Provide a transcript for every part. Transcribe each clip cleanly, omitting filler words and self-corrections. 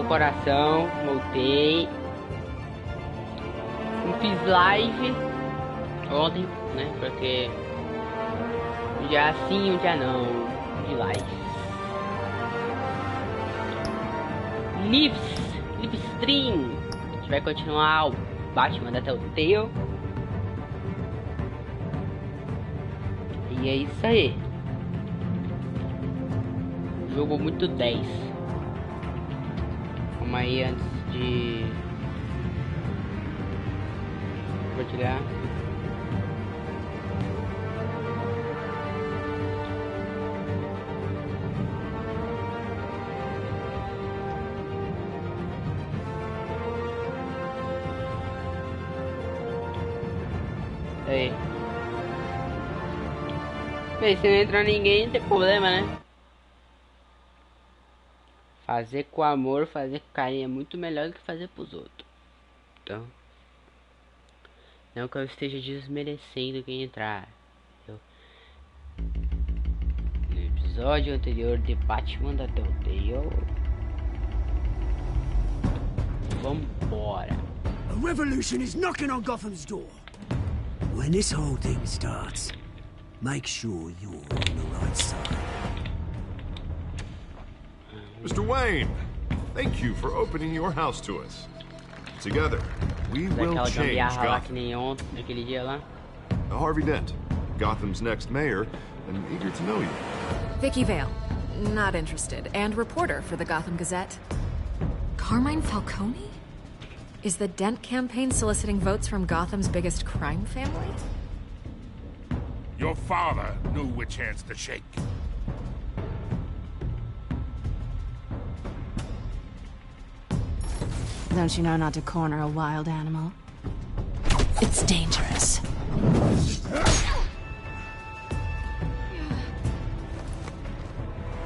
coração, voltei. Não fiz live ontem, né? Porque um dia sim, um dia não, de live. Live stream. A gente vai continuar o Batman da Telltale. E é isso aí. Jogo muito 10. Calma aí antes de compartilhar. Aí. Bem, se não entrar ninguém, não tem problema, né? Fazer com amor, fazer com carinho é muito melhor do que fazer pros outros. Então, não que eu esteja desmerecendo quem entrar. No episódio anterior de Batman da Telltale, vambora. A revolution is knocking on Gotham's door. When this whole thing starts, make sure you're on the right side. Mr. Wayne, thank you for opening your house to us. Together, we will change Gotham. Harvey Dent, Gotham's next mayor, and eager to know you. Vicky Vale, not interested, and reporter for the Gotham Gazette. Carmine Falcone? Is the Dent campaign soliciting votes from Gotham's biggest crime family? Your father knew which hands to shake. Don't you know not to corner a wild animal? It's dangerous.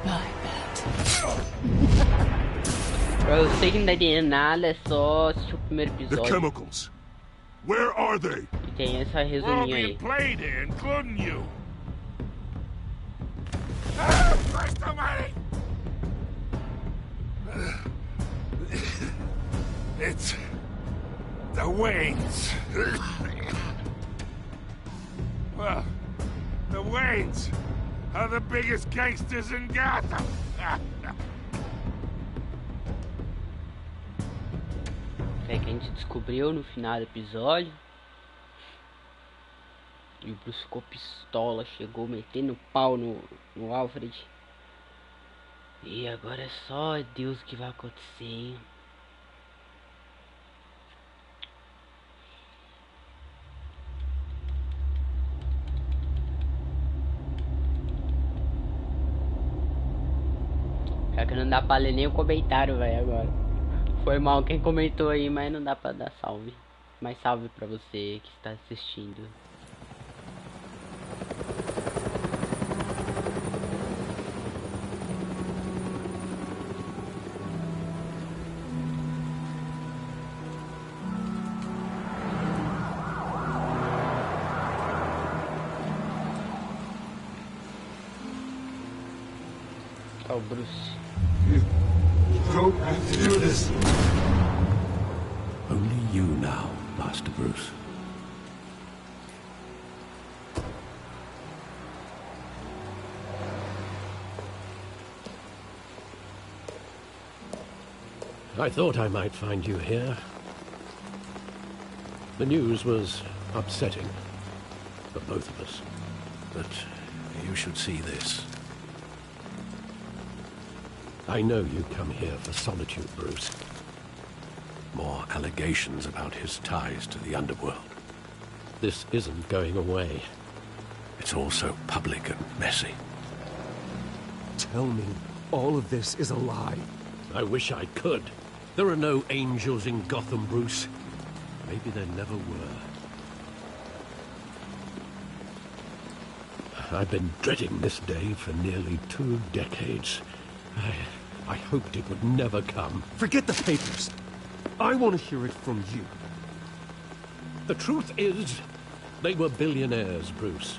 I bet. Eu sei que não tá entendendo nada, é só assistir o primeiro The episódio. chemicals. Where are they? E tem essa We're all resuminho being aí. played here, including you. Christ almighty! It's the Waynes. Well, the Waynes are the biggest gangsters in Gotham. É que a gente descobriu no final do episódio. E o Bruce ficou pistola, chegou metendo pau no Alfred. E agora é só Deus que vai acontecer, hein? É que não dá pra ler nem o comentário, velho, agora. Foi mal quem comentou aí, mas não dá pra dar salve. Mas salve pra você que está assistindo. Ó, o Bruce. Don't have to do this. Only you now, Master Bruce. I thought I might find you here. The news was upsetting for both of us. But you should see this. I know you come here for solitude, Bruce. More allegations about his ties to the underworld. This isn't going away. It's all so public and messy. Tell me all of this is a lie. I wish I could. There are no angels in Gotham, Bruce. Maybe there never were. I've been dreading this day for nearly 2 decades. I hoped it would never come. Forget the papers. I want to hear it from you. The truth is, they were billionaires, Bruce.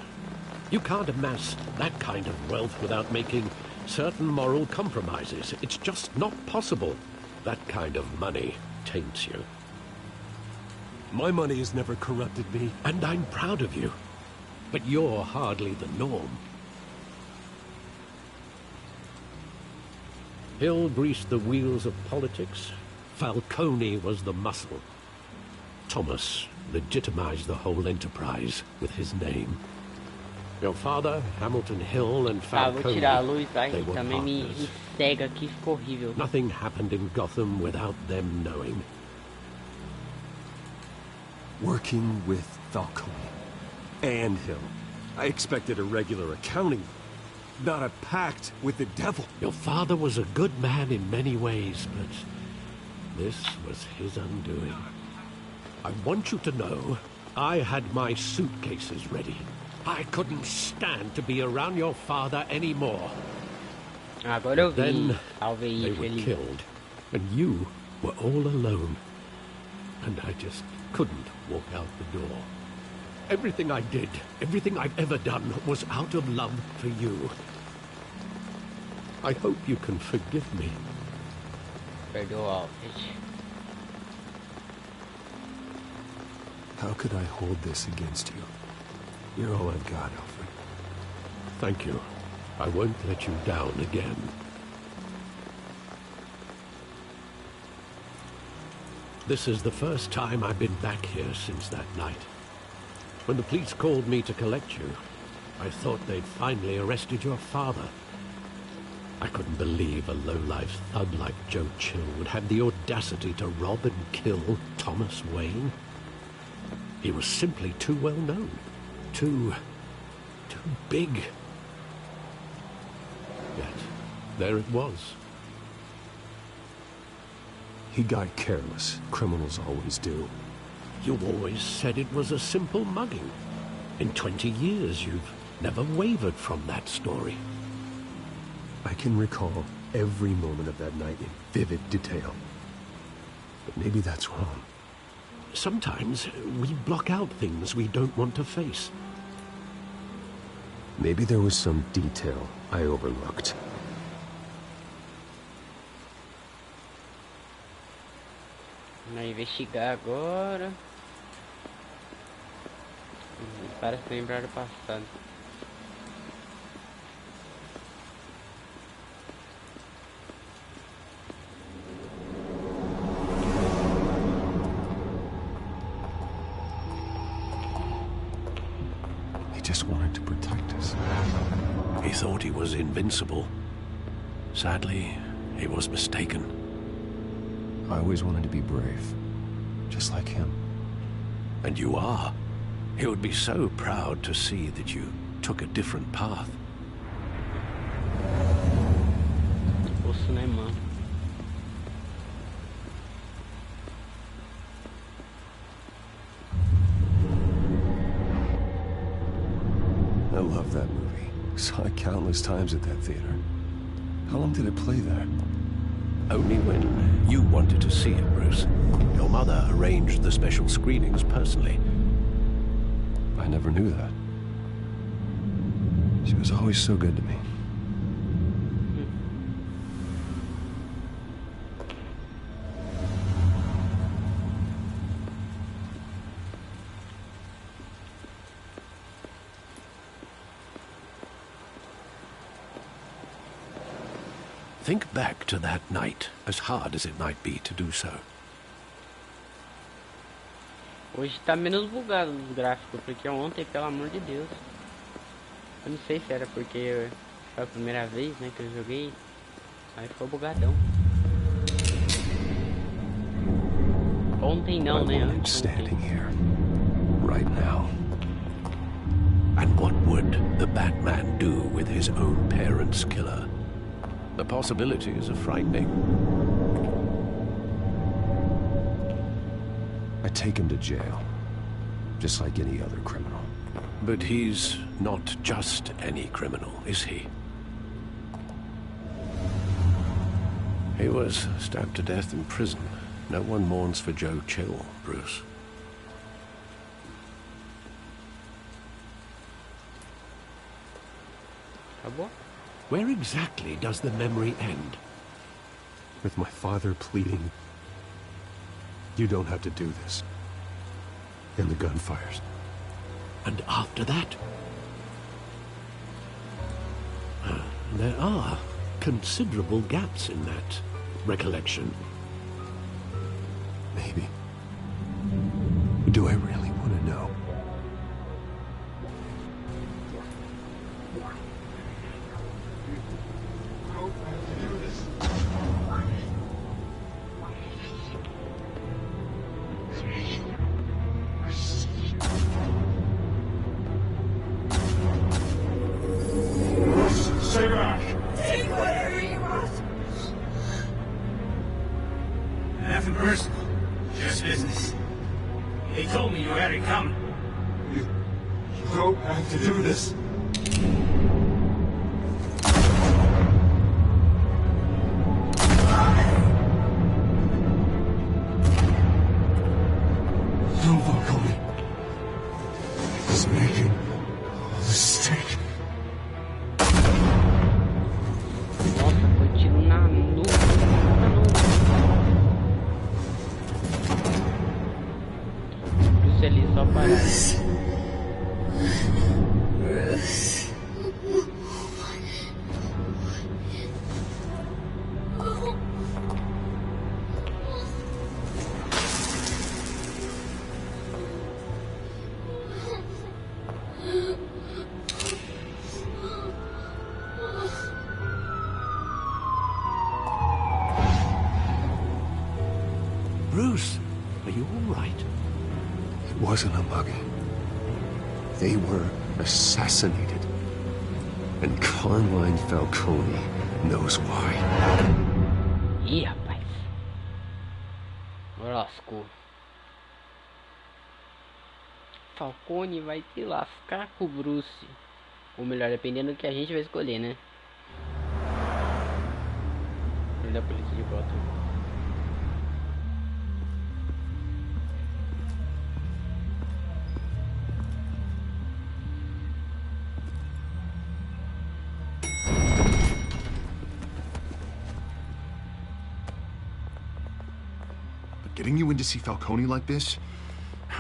You can't amass that kind of wealth without making certain moral compromises. It's just not possible. That kind of money taints you. My money has never corrupted me. And I'm proud of you. But you're hardly the norm. Hill greased the wheels of politics. Falcone was the muscle. Thomas legitimized the whole enterprise with his name. Your father, Hamilton Hill, and Falcone, vou tirar a luz, vai. they were Também me partners. cega aqui, ficou horrível. Nothing happened in Gotham without them knowing. Working with Falcone and Hill. I expected a regular accounting, not a pact with the devil. Your father was a good man in many ways, but this was his undoing. I want you to know, I had my suitcases ready. I couldn't stand to be around your father anymore. Agora eu vi. Then Salvei they were feliz. killed, and you were all alone. And I just couldn't walk out the door. Everything I did, everything I've ever done, was out of love for you. I hope you can forgive me. Perdoa, Alfred. How could I hold this against you? You're all I've got, Alfred. Thank you. I won't let you down again. This is the first time I've been back here since that night. When the police called me to collect you, I thought they'd finally arrested your father. I couldn't believe a low-life thug like Joe Chill would have the audacity to rob and kill Thomas Wayne. He was simply too well known. Too big. Yet, there it was. He got careless. Criminals always do. You always said it was a simple mugging. In 20 years, you've never wavered from that story. I can recall every moment of that night in vivid detail. But maybe that's wrong. Sometimes we block out things we don't want to face. Maybe there was some detail I overlooked. Vamos investigar agora. Parece lembrar do passado. He just wanted to protect us. He thought he was invincible. Sadly, he was mistaken. I always wanted to be brave, just like him. And you are. He would be so proud to see that you took a different path. Poço, né, mano? I love that movie. Saw it countless times at that theater. How long did it play there? Only when you wanted to see it, Bruce. Your mother arranged the special screenings personally. I never knew that. She was always so good to me. Think back to that night, as hard as it might be to do so. Hoje tá menos bugado os gráficos, porque ontem, pelo amor de Deus. Eu não sei se era porque foi a primeira vez, né, que eu joguei. Aí ficou bugadão. Ontem não, né? Antes, standing here, right now. And what would the Batman do with his own parents' killer? The possibilities are frightening. I take him to jail, just like any other criminal. But he's not just any criminal, is he? He was stabbed to death in prison. No one mourns for Joe Chill, Bruce. Acabou? Where exactly does the memory end? with my father pleading, "You don't have to do this." And the gun fires. And after that? There are considerable gaps in that recollection. Maybe. Do I really want to know? Nothing personal. Just business. They told me you had it coming. You don't have to do this. No, Falcone. I was making a mistake. Nossa, foi tiro na nuca. Bruce ali só parar. Bruce, are you all right? It wasn't a buggy. They were assassinated. And Carmine Falcone knows why. Ih, rapaz. Agora lascou. Falcone vai se lascar com o Bruce. Ou melhor, dependendo do que a gente vai escolher, né? Olha a polícia de Gotham. Getting you in to see Falcone like this?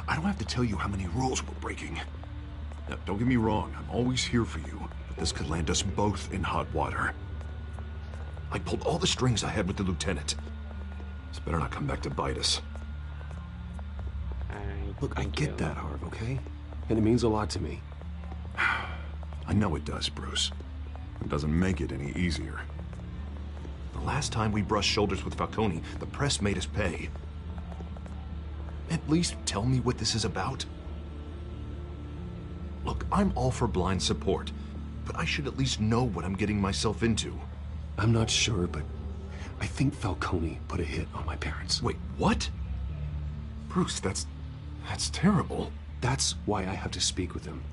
I don't have to tell you how many rules we're breaking. Now, don't get me wrong, I'm always here for you, but this could land us both in hot water. I pulled all the strings I had with the lieutenant. This better not come back to bite us. Look, I get that, Harv, okay? And it means a lot to me. I know it does, Bruce. It doesn't make it any easier. The last time we brushed shoulders with Falcone, the press made us pay. At least tell me what this is about. Look, I'm all for blind support, but I should at least know what I'm getting myself into. I'm not sure, but I think Falcone put a hit on my parents. Wait, what? Bruce, that's terrible. That's why I have to speak with him.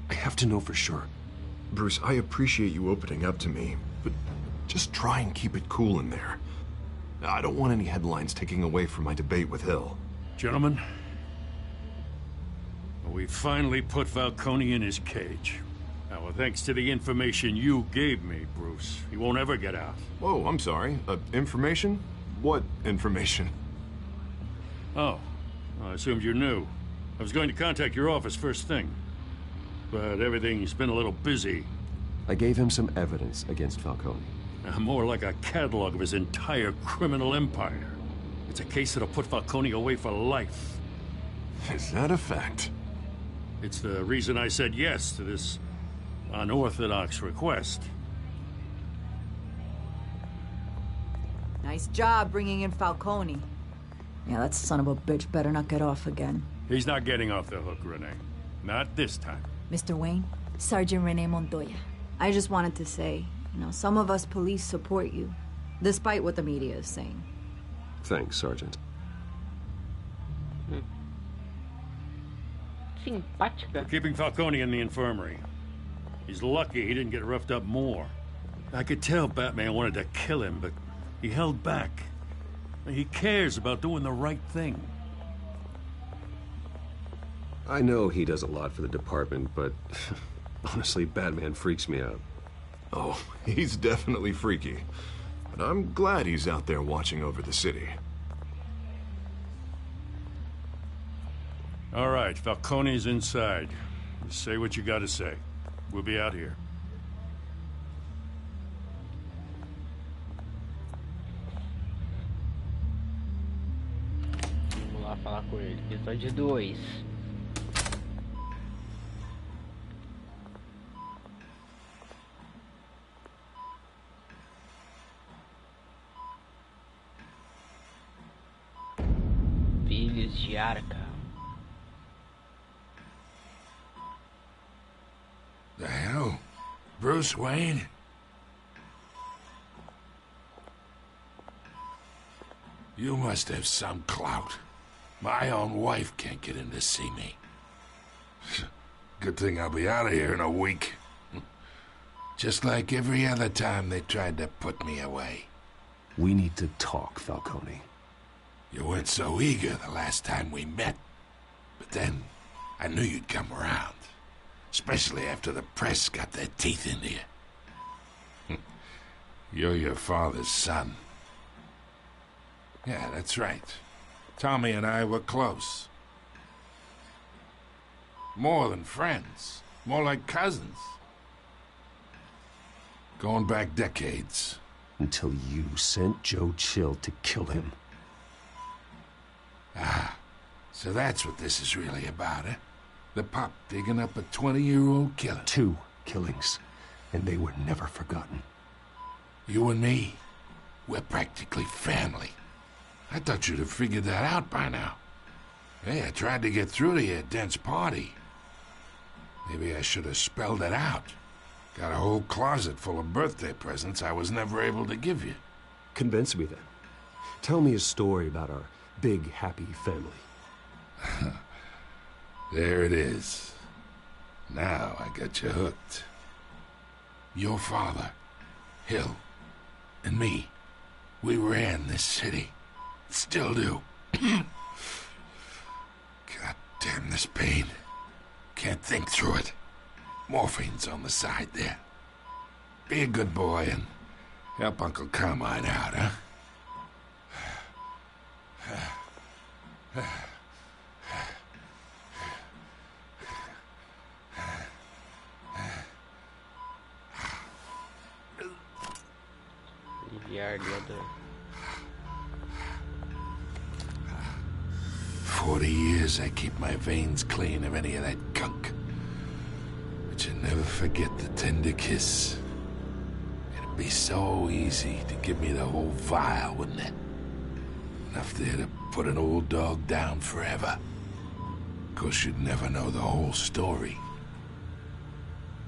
I have to know for sure. Bruce, I appreciate you opening up to me, but just try and keep it cool in there. I don't want any headlines taking away from my debate with Hill. Gentlemen, we finally put Falcone in his cage. Now, thanks to the information you gave me, Bruce, he won't ever get out. Whoa, I'm sorry. Information? What information? Oh, I assumed you knew. I was going to contact your office first thing, but everything's been a little busy. I gave him some evidence against Falcone. More like a catalog of his entire criminal empire. It's a case that'll put Falcone away for life. Is that a fact? It's the reason I said yes to this unorthodox request. Nice job bringing in Falcone. Yeah, that son of a bitch better not get off again. He's not getting off the hook, Renee. Not this time. Mr. Wayne, Sergeant Renee Montoya. I just wanted to say, some of us police support you, despite what the media is saying. Thanks, Sergeant. Simpática. We're keeping Falcone in the infirmary. He's lucky he didn't get roughed up more. I could tell Batman wanted to kill him, but he held back. He cares about doing the right thing. I know he does a lot for the department, but honestly, Batman freaks me out. Oh, he's definitely freaky. And I'm glad he's out there watching over the city. All right, Falcone's inside. Just say what you gotta say. We'll be out here. Vamos lá falar com ele. Episódio 2. Filhos de Arkham. The hell? Bruce Wayne? You must have some clout. My own wife can't get in to see me. Good thing I'll be out of here in a week. Just like every other time they tried to put me away. We need to talk, Falcone. You weren't so eager the last time we met. But then, I knew you'd come around. Especially after the press got their teeth into you. You're your father's son. Yeah, that's right. Tommy and I were close. More than friends. More like cousins. Going back decades. Until you sent Joe Chill to kill him. Ah, so that's what this is really about, eh? The pop digging up a 20-year-old killer. 2 killings, and they were never forgotten. You and me, we're practically family. I thought you'd have figured that out by now. Hey, I tried to get through to you at Dent's party. Maybe I should have spelled it out. Got a whole closet full of birthday presents I was never able to give you. Convince me then. Tell me a story about our big, happy family. There it is. Now I got you hooked. Your father, Hill, and me, we ran this city. Still do. God damn this pain. Can't think through it. Morphine's on the side there. Be a good boy and help Uncle Carmine out, huh? Aliviar the other. 40 years I keep my veins clean of any of that gunk. But you never forget the tender kiss. It'd be so easy to give me the whole vial, wouldn't it? Enough there to put an old dog down forever. Of course, you'd never know the whole story.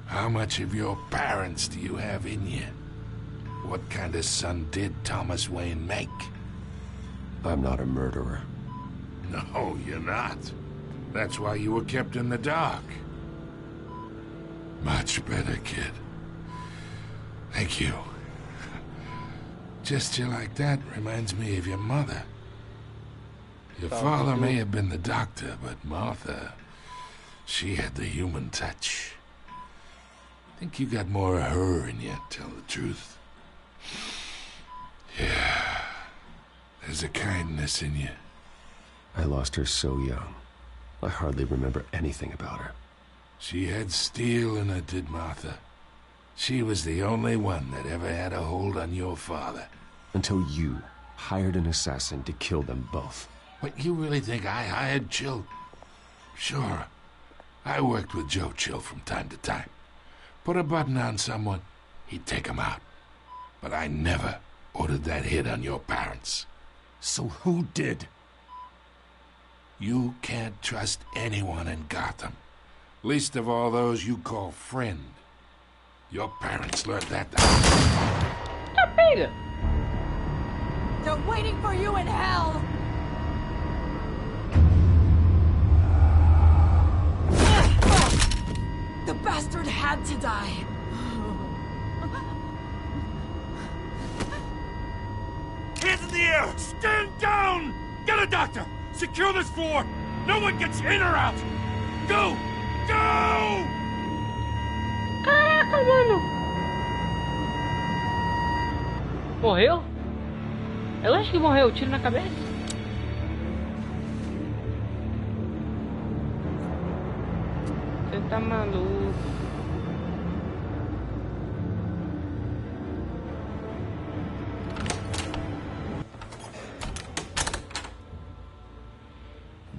How much of your parents do you have in you? What kind of son did Thomas Wayne make? I'm not a murderer. No, you're not. That's why you were kept in the dark. Much better, kid. Thank you. Gesture like that reminds me of your mother. Your father may have been the doctor, but Martha, she had the human touch. I think you got more of her in you, tell the truth. Yeah, there's a kindness in you. I lost her so young. I hardly remember anything about her. She had steel in her, did Martha. She was the only one that ever had a hold on your father. Until you hired an assassin to kill them both. What, you really think I hired Chill? Sure. I worked with Joe Chill from time to time. Put a button on someone, he'd take him out. But I never ordered that hit on your parents. So who did? You can't trust anyone in Gotham. Least of all those you call friend. Your parents learned that. They're waiting for you in hell! The bastard had to die. Hands in the air! Stand down! Get a doctor! Secure this floor! No one gets in or out! Go! Go! Caraca, mano! Morreu? Eu acho que morreu, tiro na cabeça. Você tá maluco.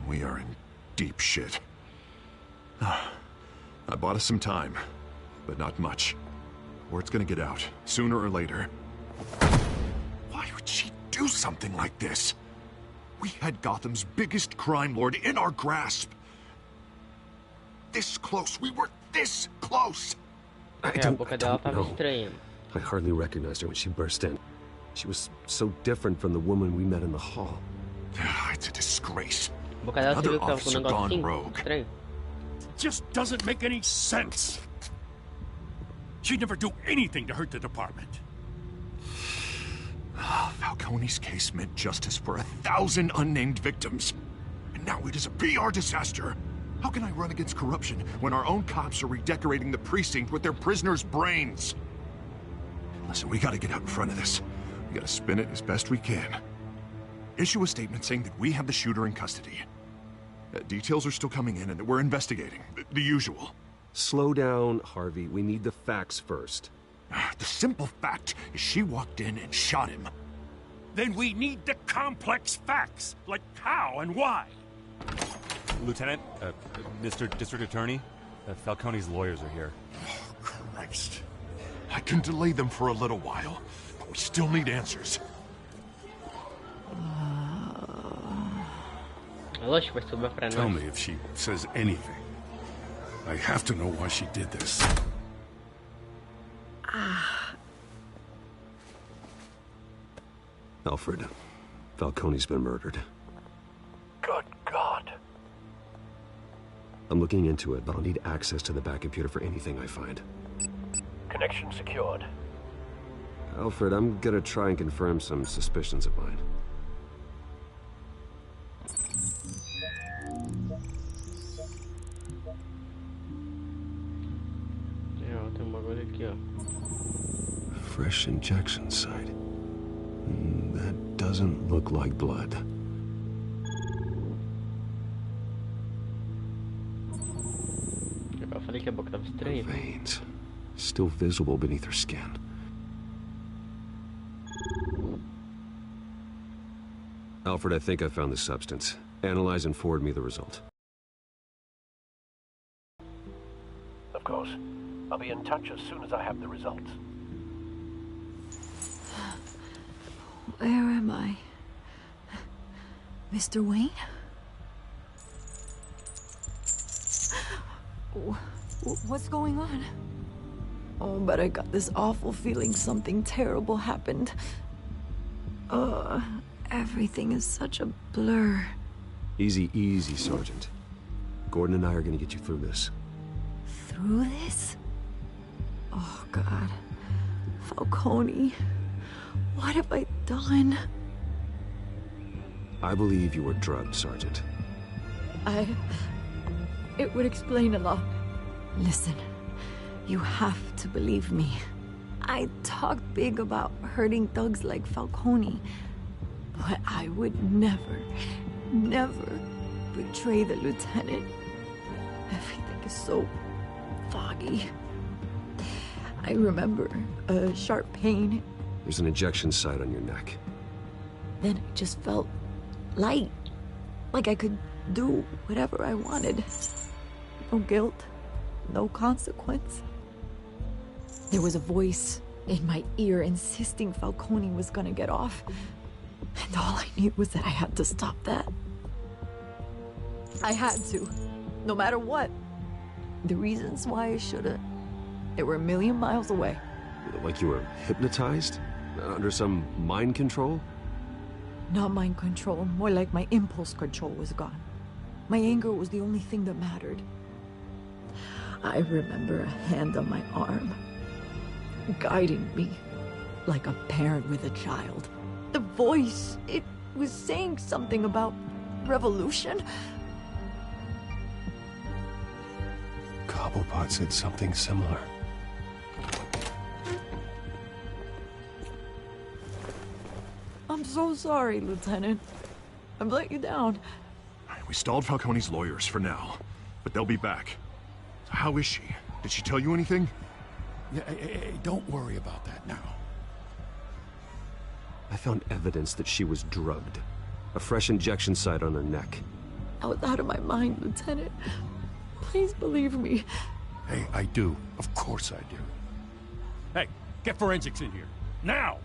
We are in deep shit. I bought us some time, but not much. Word's gonna get out, sooner or later. Why would she do something like this? We had Gotham's biggest crime lord in our grasp. This close. We were this close. I don't know. I hardly recognized her when she burst in. She was so different from the woman we met in the hall. It's a disgrace. Another officer gone rogue. It just doesn't make any sense. She'd never do anything to hurt the department. Falcone's case meant justice for 1,000 unnamed victims. And now it is a PR disaster. How can I run against corruption when our own cops are redecorating the precinct with their prisoners' brains? Listen, we gotta get out in front of this. We gotta spin it as best we can. Issue a statement saying that we have the shooter in custody. Details are still coming in and that we're investigating. The usual. Slow down, Harvey. We need the facts first. The simple fact is she walked in and shot him. Then we need the complex facts, like how and why. Lieutenant, Mr. District Attorney, Falcone's lawyers are here. Oh, Christ. I can delay them for a little while, but we still need answers. Tell me if she says anything. I have to know why she did this. Alfred, Falcone's been murdered. Good God. I'm looking into it, but I'll need access to the back computer for anything I find. Connection secured. Alfred, I'm gonna try and confirm some suspicions of mine. Fresh injection site. That doesn't look like blood. Her veins. Still visible beneath her skin. Alfred, I think I found the substance. Analyze and forward me the result. Of course. I'll be in touch as soon as I have the results. Where am I? Mr. Wayne? What's going on? Oh, but I got this awful feeling something terrible happened. Everything is such a blur. Easy, easy, Sergeant. Gordon and I are gonna get you through this. Through this? Oh, God. Falcone. What have I done? I believe you were drugged, Sergeant. It would explain a lot. Listen, you have to believe me. I talked big about hurting thugs like Falcone, but I would never betray the lieutenant. Everything is so foggy. I remember a sharp pain. There's an injection site on your neck. Then I just felt light, like I could do whatever I wanted. No guilt, no consequence. There was a voice in my ear insisting Falcone was gonna get off. And all I knew was that I had to stop that. I had to, no matter what. The reasons why I should've, they were a million miles away. Like you were hypnotized? Under some mind control? Not mind control, more like my impulse control was gone. My anger was the only thing that mattered. I remember a hand on my arm, guiding me like a parent with a child. The voice, it was saying something about revolution. Cobblepot said something similar. I'm so sorry, Lieutenant. I've let you down. We stalled Falcone's lawyers for now, but they'll be back. How is she? Did she tell you anything? Yeah, hey, don't worry about that now. I found evidence that she was drugged. A fresh injection site on her neck. I was out of my mind, Lieutenant. Please believe me. Hey, I do. Of course I do. Hey, get forensics in here. Now!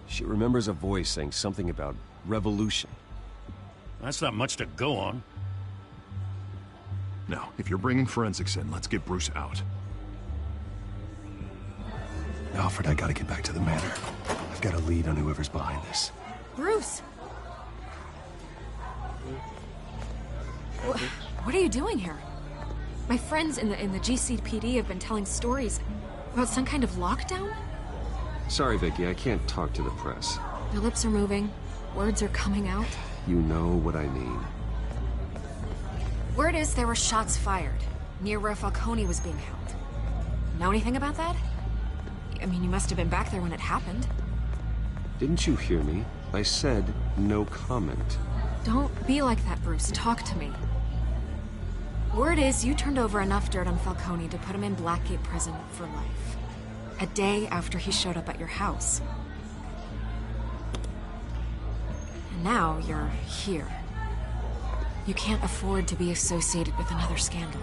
She remembers a voice saying something about revolution. That's not much to go on. Now, if you're bringing forensics in, let's get Bruce out. Alfred, I gotta get back to the manor. I've got a lead on whoever's behind this. Bruce! What are you doing here? My friends in the GCPD have been telling stories about some kind of lockdown? Sorry, Vicky, I can't talk to the press. Your lips are moving. Words are coming out. You know what I mean. Word is there were shots fired near where Falcone was being held. Know anything about that? I mean, you must have been back there when it happened. Didn't you hear me? I said no comment. Don't be like that, Bruce. Talk to me. Word is you turned over enough dirt on Falcone to put him in Blackgate Prison for life. A day after he showed up at your house. And now you're here. You can't afford to be associated with another scandal.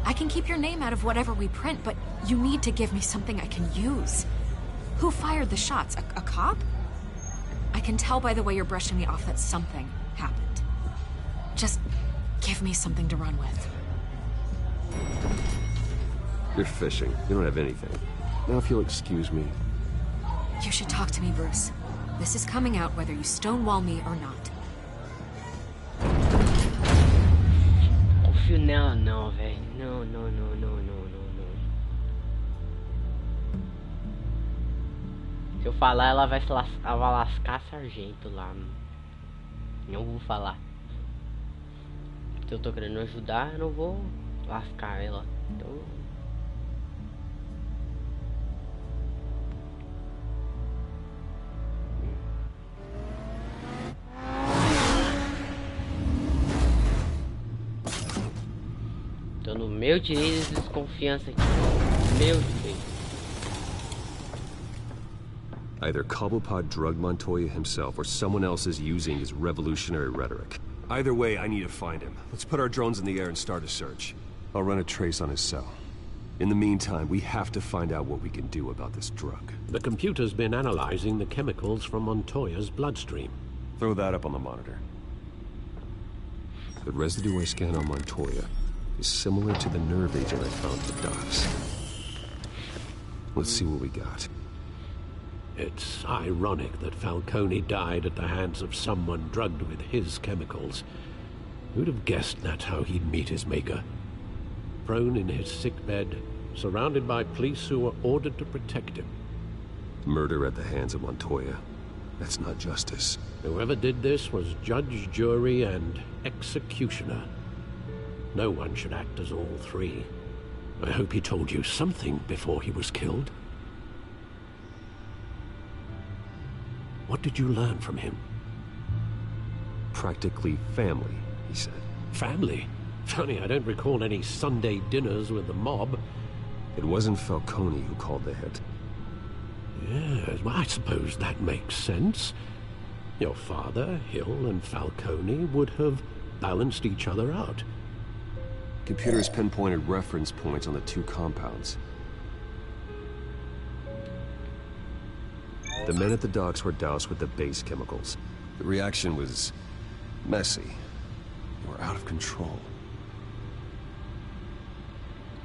I can keep your name out of whatever we print, but you need to give me something I can use. Who fired the shots? A cop? I can tell by the way you're brushing me off that something happened. Just give me something to run with. You're fishing. You don't have anything. Now if you'll excuse me. You should talk to me, Bruce. This is coming out whether you stonewall me or not. Confio nela não, velho. Não. Se eu falar, ela vai lascar sargento lá. Não vou falar. Se eu tô querendo ajudar, eu não vou lascar ela. Então... Tô no meu direito de desconfiança aqui. Meu direito. Either Cobblepot drugged Montoya himself or someone else is using his revolutionary rhetoric. Either way, I need to find him. Let's put our drones in the air and start a search. I'll run a trace on his cell. In the meantime, we have to find out what we can do about this drug. The computer's been analyzing the chemicals from Montoya's bloodstream. Throw that up on the monitor. The residue I scanned on Montoya is similar to the nerve agent I found at the docks. Let's see what we got. It's ironic that Falcone died at the hands of someone drugged with his chemicals. Who'd have guessed that's how he'd meet his maker? Prone in his sickbed, surrounded by police who were ordered to protect him. Murder at the hands of Montoya. That's not justice. Whoever did this was judge, jury, and executioner. No one should act as all three. I hope he told you something before he was killed. What did you learn from him? Practically family, he said. Family? Funny, I don't recall any Sunday dinners with the mob. It wasn't Falcone who called the hit. Yes, well, I suppose that makes sense. Your father, Hill, and Falcone would have balanced each other out. Computers pinpointed reference points on the two compounds. The men at the docks were doused with the base chemicals. The reaction was messy. They were out of control.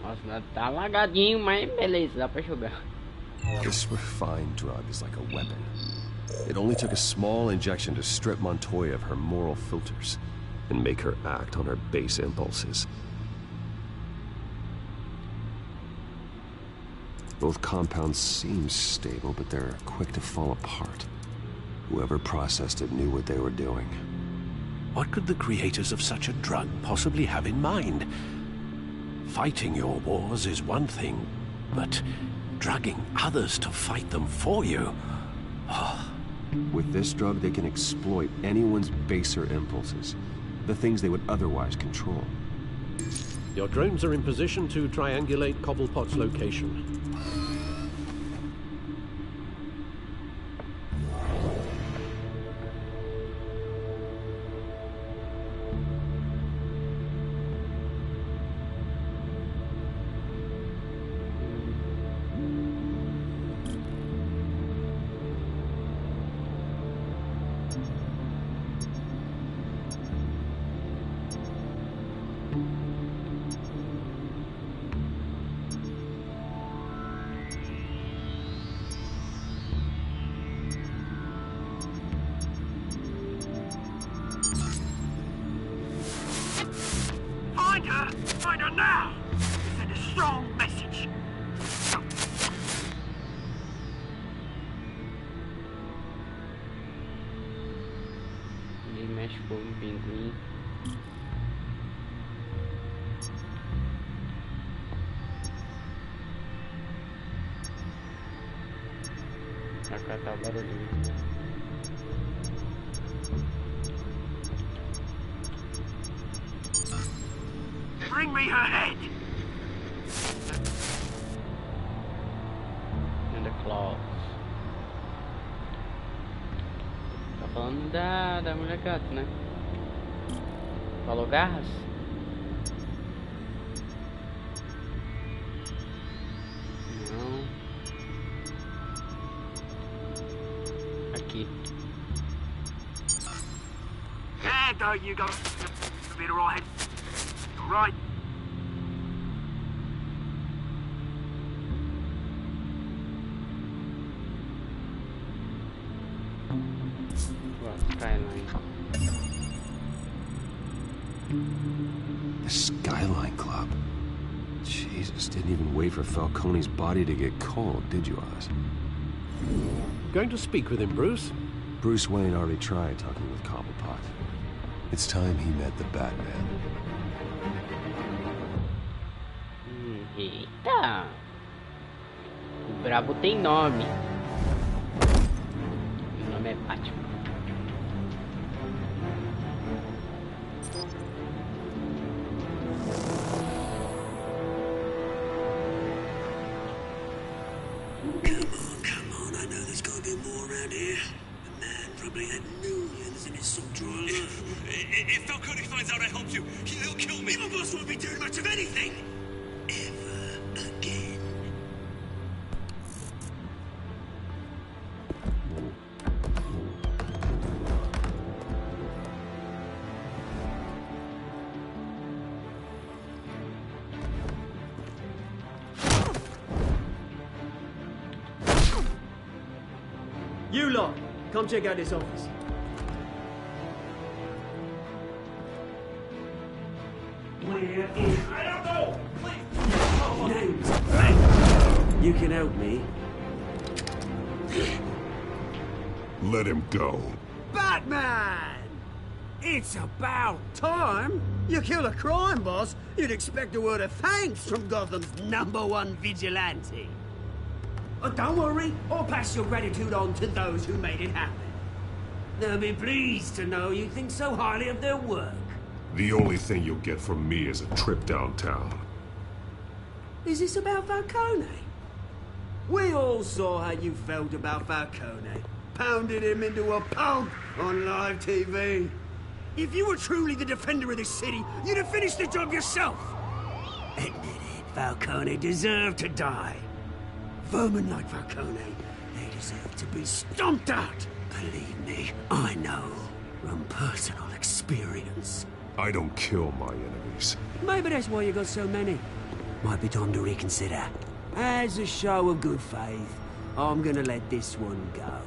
Nossa, tá lagadinho, mas beleza, dá pra jogar. This refined drug is like a weapon. It only took a small injection to strip Montoya of her moral filters and make her act on her base impulses. Both compounds seem stable, but they're quick to fall apart. Whoever processed it knew what they were doing. What could the creators of such a drug possibly have in mind? Fighting your wars is one thing, but drugging others to fight them for you? Oh, With this drug, they can exploit anyone's baser impulses. The things they would otherwise control. Your drones are in position to triangulate Cobblepot's location. Find her now! Send a strong message. Ele mexe com o pinguim. Acá tá o barulhinho. Bring me her head! And the claws. Tá falando da mulher gato, né? Falou garras? Não. Aqui. Yeah, don't you go. Be the right. Right. The Skyline Club. Jesus, didn't even wait for Falcone's body to get cold, did you, Oz? Going to speak with him, Bruce? Bruce Wayne already tried talking with Cobblepot. It's time he met the Batman. Eita! O brabo tem nome. Meu nome é Batman. Come on, I know there's gotta be more around here. The man probably had millions in his salt drawer. If Falcone finds out I helped you, he'll kill me. Your boss won't be doing much of anything. Ever again. You lot, come check out this office. Where is... I don't know! Please! Names! You can help me. Let him go. Batman! It's about time. You kill a crime boss, you'd expect a word of thanks from Gotham's #1 vigilante. Oh, don't worry, I'll pass your gratitude on to those who made it happen. They'll be pleased to know you think so highly of their work. The only thing you'll get from me is a trip downtown. Is this about Falcone? We all saw how you felt about Falcone. Pounded him into a pulp on live TV. If you were truly the defender of this city, you'd have finished the job yourself. Admit it, Falcone deserved to die. Vermin like Falcone, they deserve to be stomped out. Believe me, I know from personal experience. I don't kill my enemies. Maybe that's why you got so many. Might be time to reconsider. As a show of good faith, I'm gonna let this one go.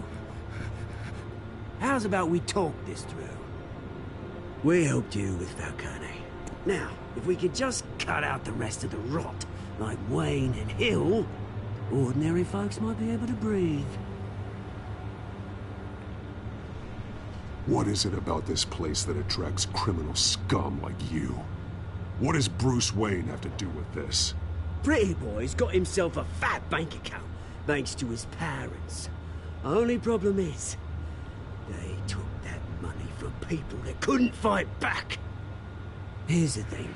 How's about we talk this through? We helped you with Falcone. Now, if we could just cut out the rest of the rot, like Wayne and Hill, ordinary folks might be able to breathe. What is it about this place that attracts criminal scum like you? What does Bruce Wayne have to do with this? Pretty boy's got himself a fat bank account, thanks to his parents. Only problem is, They took that money from people that couldn't fight back. Here's the thing.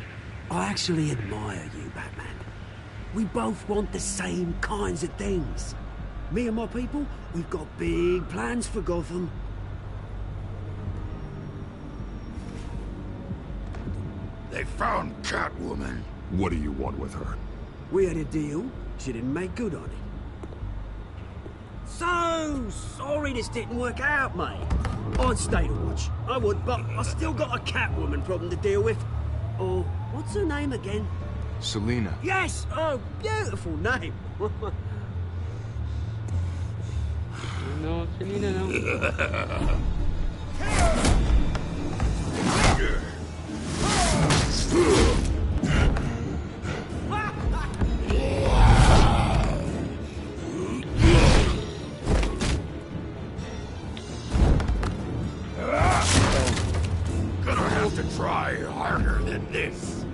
I actually admire you, Batman. We both want the same kinds of things. Me and my people, we've got big plans for Gotham. They found Catwoman. What do you want with her? We had a deal. She didn't make good on it. So sorry this didn't work out, mate. I'd stay to watch. I would, but I still got a Catwoman problem to deal with. Oh, what's her name again? Selina. Yes! Oh, beautiful name. No, Selina no. Gonna have to try harder than this.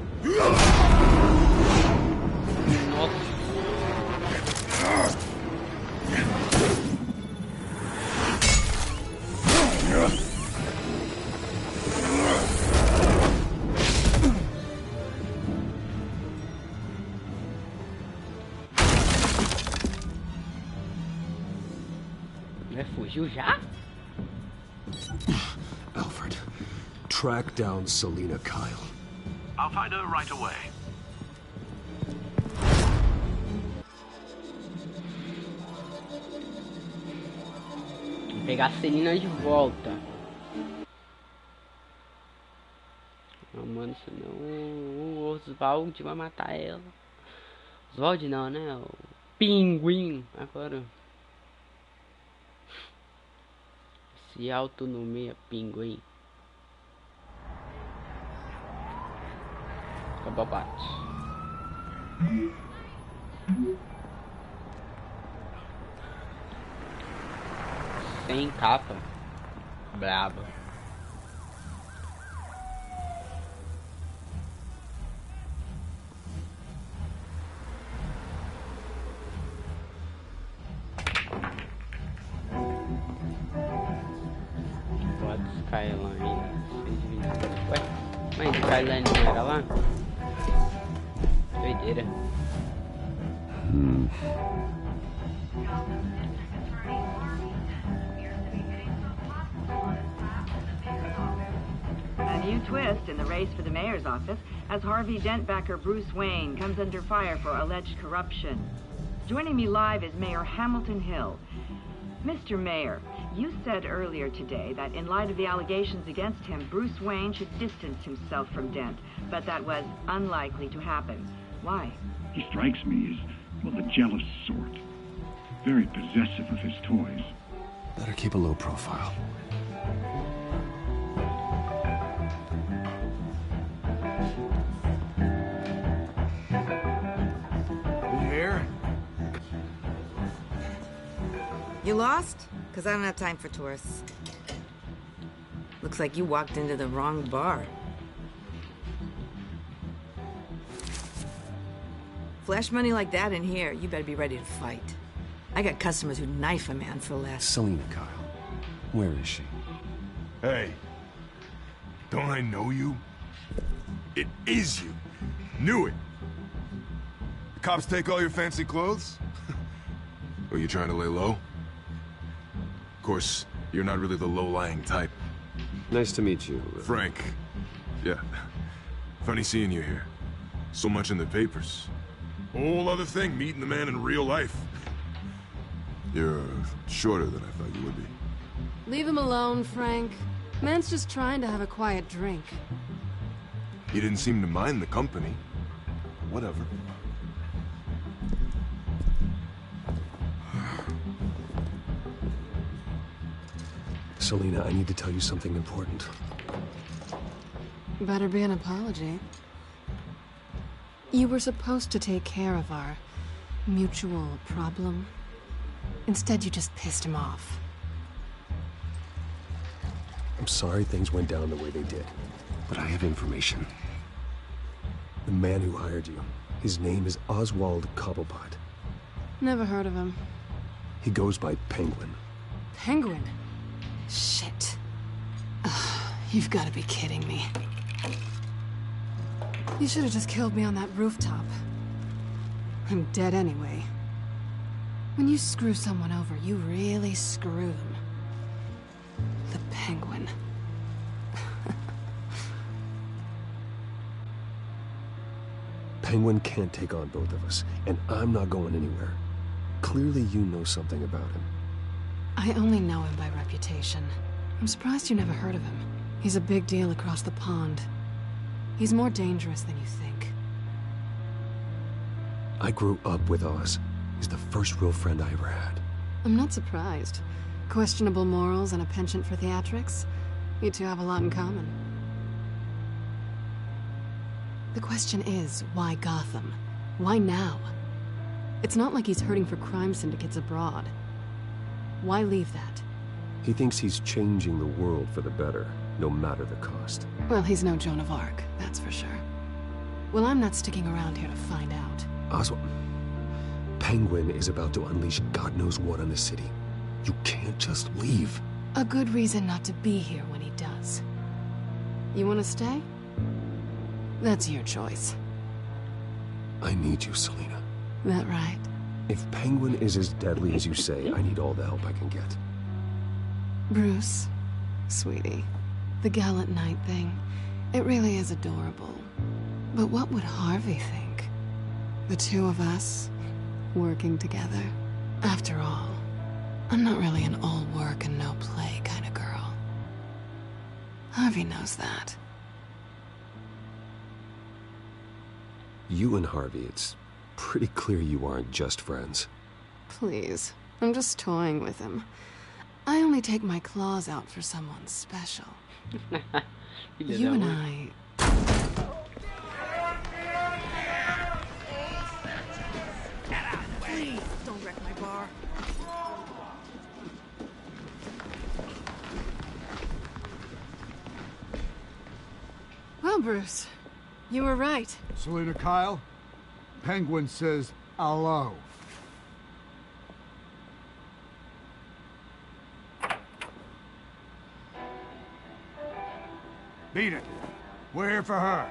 Fugiu já? Alfred, track down Selina Kyle. I'll find her right away. Vou pegar a Selina de volta. Não, mano, senão o Oswald vai matar ela. Oswald não, né? O Pinguim. Agora. Se autonomia Pinguim. Acabou, bate. Sem capa. Brabo. Skyline 120. Ué, mas Skyline não era lá? Doideira. A new twist in the race for the mayor's office as Harvey Dent backer Bruce Wayne comes under fire for alleged corruption. Joining me live is Mayor Hamilton Hill. Mr. Mayor, you said earlier today that in light of the allegations against him, Bruce Wayne should distance himself from Dent, but that was unlikely to happen. Why? He strikes me as, well, the jealous sort. Very possessive of his toys. Better keep a low profile. You here? You lost? Because I don't have time for tourists. Looks like you walked into the wrong bar. Flash money like that in here, you better be ready to fight. I got customers who'd knife a man for less. Selina Kyle. Where is she? Hey. Don't I know you? It is you. Knew it. The cops take all your fancy clothes? Are you trying to lay low? Of course, you're not really the low-lying type. Nice to meet you. Frank. Yeah. Funny seeing you here. So much in the papers. Whole other thing, meeting the man in real life. You're shorter than I thought you would be. Leave him alone, Frank. Man's just trying to have a quiet drink. You didn't seem to mind the company. Whatever. Selina, I need to tell you something important. Better be an apology. You were supposed to take care of our mutual problem. Instead, you just pissed him off. I'm sorry things went down the way they did, but I have information. The man who hired you, his name is Oswald Cobblepot. Never heard of him. He goes by Penguin. Penguin? Shit. Ugh, you've got to be kidding me. You should have just killed me on that rooftop. I'm dead anyway. When you screw someone over, you really screw them. The Penguin. Penguin can't take on both of us, and I'm not going anywhere. Clearly you know something about him. I only know him by reputation. I'm surprised you never heard of him. He's a big deal across the pond. He's more dangerous than you think. I grew up with Oz. He's the first real friend I ever had. I'm not surprised. Questionable morals and a penchant for theatrics. You two have a lot in common. The question is, why Gotham? Why now? It's not like he's hurting for crime syndicates abroad. Why leave that? He thinks he's changing the world for the better, no matter the cost. Well, he's no Joan of Arc, that's for sure. Well, I'm not sticking around here to find out. Oswald, Penguin is about to unleash God knows what on the city. You can't just leave. A good reason not to be here when he does. You want to stay? That's your choice. I need you, Selina. That right? If Penguin is as deadly as you say, I need all the help I can get. Bruce, sweetie, the gallant knight thing, it really is adorable. But what would Harvey think? The two of us, working together? After all, I'm not really an all work and no play kind of girl. Harvey knows that. You and Harvey, it's pretty clear you aren't just friends. Please, I'm just toying with him. I only take my claws out for someone special. You and I... Please, don't wreck my bar. Well, Bruce, you were right. Selina Kyle, Penguin says hello. Beat it. We're here for her.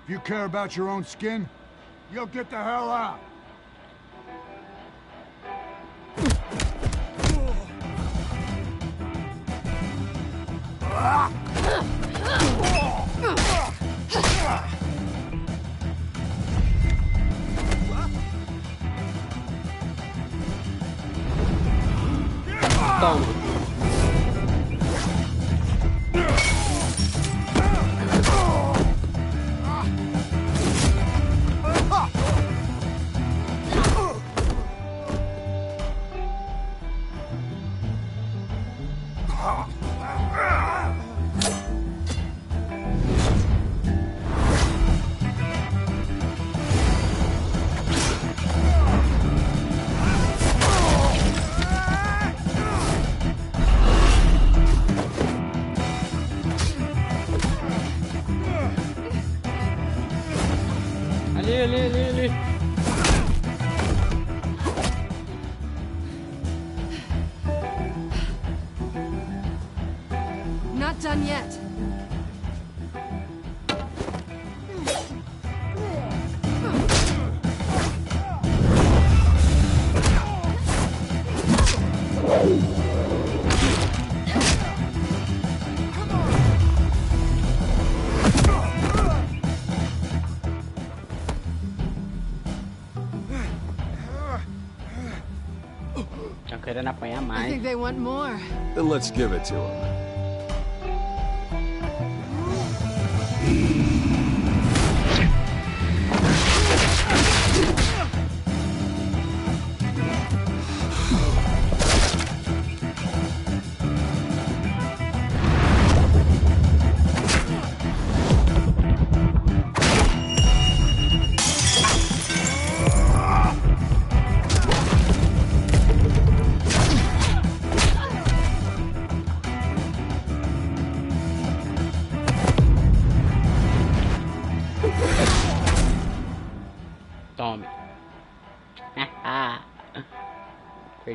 If you care about your own skin, you'll get the hell out. Toma. Ali. Not done yet. Querendo apanhar mais. I think they want more. Then let's give it to them.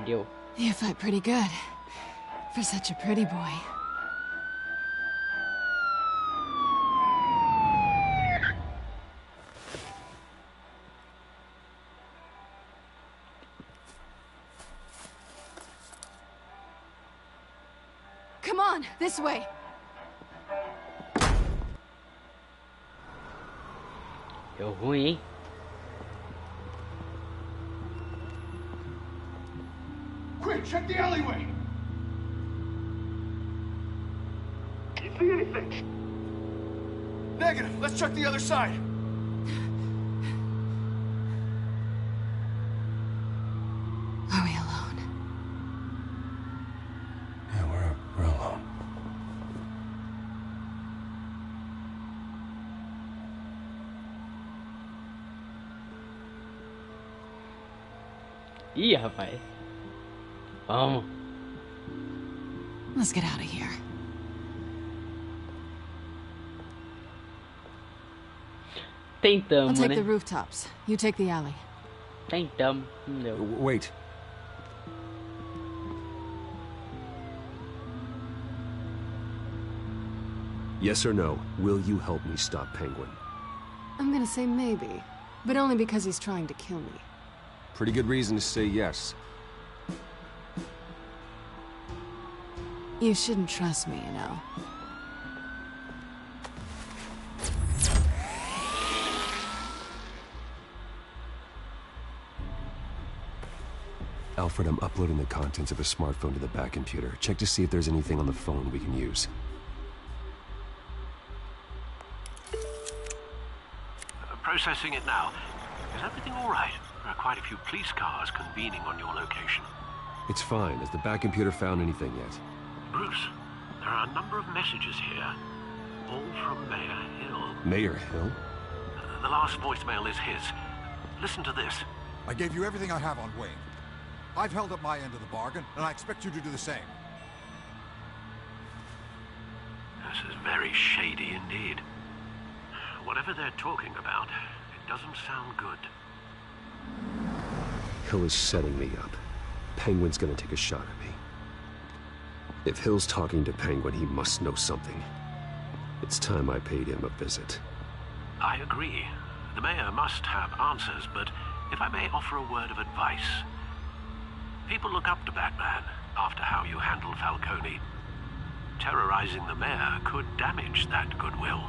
Perdeu. You fight pretty good. For such a pretty boy. Come on, this way. Deu ruim, hein? Quick, check the alleyway. You see anything? Negative. Let's check the other side. Are we alone? Yeah, we're alone. Ih, rapaz. Vamos. Let's get out of here. Tentamos, I'll take né? the rooftops. You take the alley. Tentamos. Não deu. Wait. Yes or no, will you help me stop Penguin? I'm gonna say maybe, but only because he's trying to kill me. Pretty good reason to say yes. You shouldn't trust me, you know. Alfred, I'm uploading the contents of a smartphone to the back computer. Check to see if there's anything on the phone we can use. Processing it now. Is everything all right? There are quite a few police cars convening on your location. It's fine. Has the back computer found anything yet? Bruce, there are a number of messages here, all from Mayor Hill. Mayor Hill? The last voicemail is his. Listen to this. I gave you everything I have on Wayne. I've held up my end of the bargain, and I expect you to do the same. This is very shady indeed. Whatever they're talking about, it doesn't sound good. Hill is setting me up. Penguin's gonna take a shot at me. If Hill's talking to Penguin, he must know something. It's time I paid him a visit. I agree. The mayor must have answers, but if I may offer a word of advice. People look up to Batman after how you handled Falcone. Terrorizing the mayor could damage that goodwill.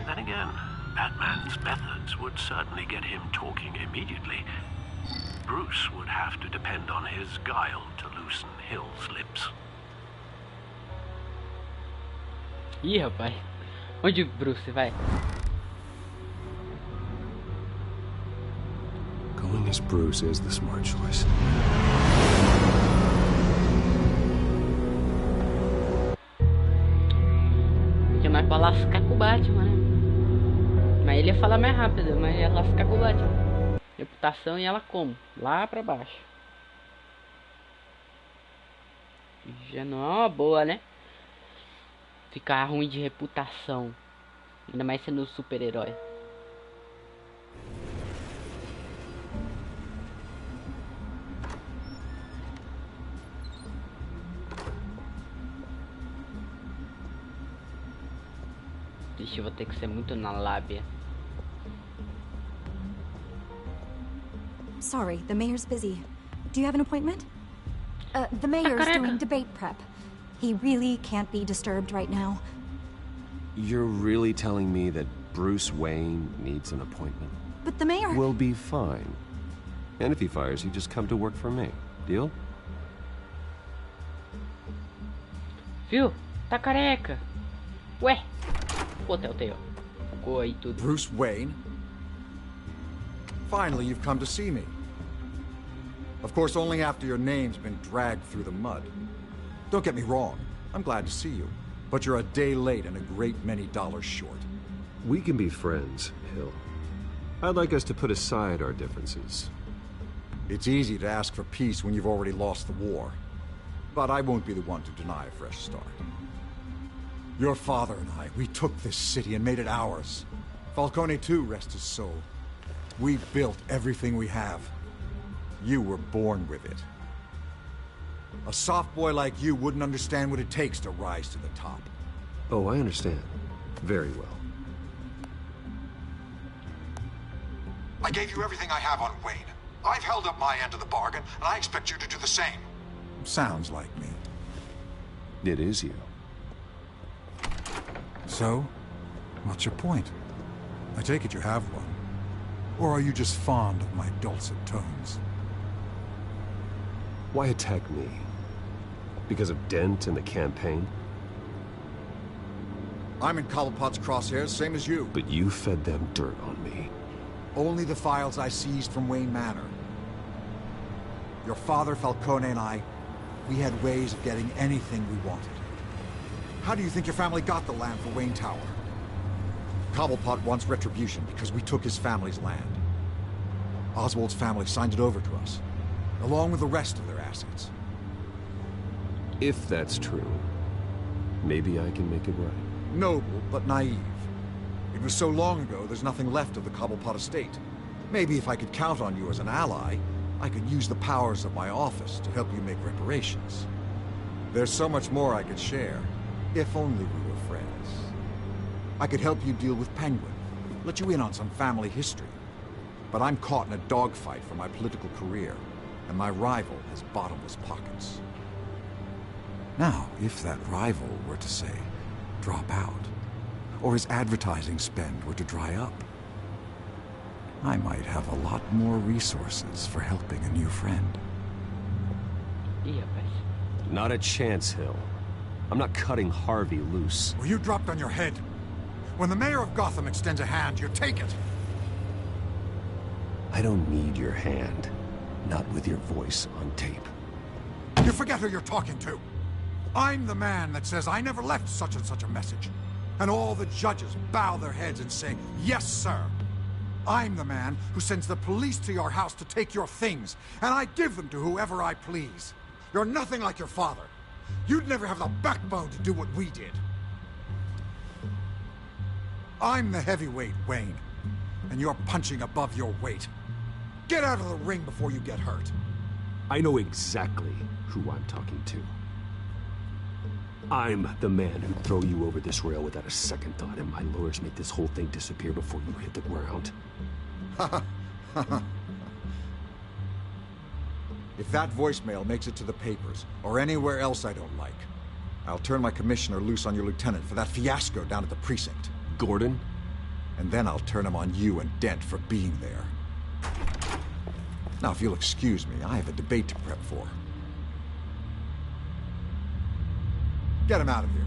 Then again, Batman's methods would certainly get him talking immediately. Bruce would have to depend on his guile to loosen Hill's lips. Ih, rapaz. Onde o Bruce vai? Going as Bruce is the smart choice. Que mais pra lascar com o Batman, né? Mas ele ia falar mais rápido, mas ia lascar com o Batman. Reputação e ela como? Lá pra baixo. Já não é uma boa, né? Ficar ruim de reputação. Ainda mais sendo super-herói. Deixa eu vou ter que ser muito na lábia. Sorry, the mayor's busy. Do you have an appointment? The mayor's doing debate prep. He really can't be disturbed right now. You're really telling me that Bruce Wayne needs an appointment? But the mayor... We'll be fine. And if he fires you, just come to work for me. Deal? Viu? Tá careca. Ué. Pô, Telltale. Ficou aí tudo. Bruce Wayne? Finally, you've come to see me. Of course, only after your name's been dragged through the mud. Don't get me wrong, I'm glad to see you. But you're a day late and a great many dollars short. We can be friends, Hill. I'd like us to put aside our differences. It's easy to ask for peace when you've already lost the war. But I won't be the one to deny a fresh start. Your father and I, we took this city and made it ours. Falcone too, rest his soul. We built everything we have. You were born with it. A soft boy like you wouldn't understand what it takes to rise to the top. Oh, I understand. Very well. I gave you everything I have on Wayne. I've held up my end of the bargain, and I expect you to do the same. Sounds like me. It is you. So, what's your point? I take it you have one. Or are you just fond of my dulcet tones? Why attack me? Because of Dent and the campaign? I'm in Cobblepot's crosshairs, same as you. But you fed them dirt on me. Only the files I seized from Wayne Manor. Your father, Falcone, and I, we had ways of getting anything we wanted. How do you think your family got the land for Wayne Tower? Cobblepot wants retribution because we took his family's land. Oswald's family signed it over to us, along with the rest of their assets. If that's true, maybe I can make it right. Noble, but naive. It was so long ago, there's nothing left of the Cobblepot estate. Maybe if I could count on you as an ally, I could use the powers of my office to help you make reparations. There's so much more I could share, if only we were friends. I could help you deal with Penguin, let you in on some family history. But I'm caught in a dogfight for my political career, and my rival has bottomless pockets. Now, if that rival were to say, drop out, or his advertising spend were to dry up, I might have a lot more resources for helping a new friend. Not a chance, Hill. I'm not cutting Harvey loose. Well, you dropped on your head. When the mayor of Gotham extends a hand, you take it. I don't need your hand. Not with your voice on tape. You forget who you're talking to. I'm the man that says I never left such and such a message. And all the judges bow their heads and say, yes, sir. I'm the man who sends the police to your house to take your things, and I give them to whoever I please. You're nothing like your father. You'd never have the backbone to do what we did. I'm the heavyweight, Wayne, and you're punching above your weight. Get out of the ring before you get hurt. I know exactly who I'm talking to. I'm the man who'd throw you over this rail without a second thought, and my lawyers make this whole thing disappear before you hit the ground. If that voicemail makes it to the papers, or anywhere else I don't like, I'll turn my commissioner loose on your lieutenant for that fiasco down at the precinct. Gordon? And then I'll turn him on you and Dent for being there. Now, if you'll excuse me, I have a debate to prep for. Get him out of here.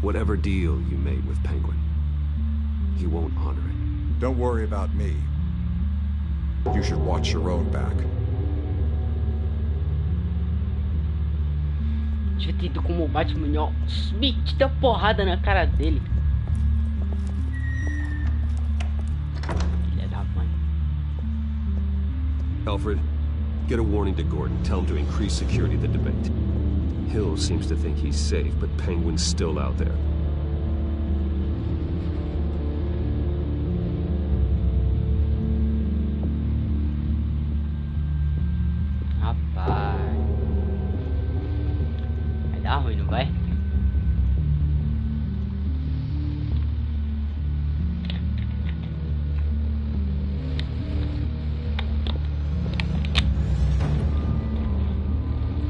Whatever deal you made with Penguin, he won't honor it. Don't worry about me. You should watch your own back. Tinha tido como Batman, ó, metida porrada na cara dele. Filha da mãe. Alfred, get a warning to Gordon. Tell him to increase security of the debate. Hill seems to think he's safe, but Penguin's still out there. Rapaz. Vai dar ruim, não vai?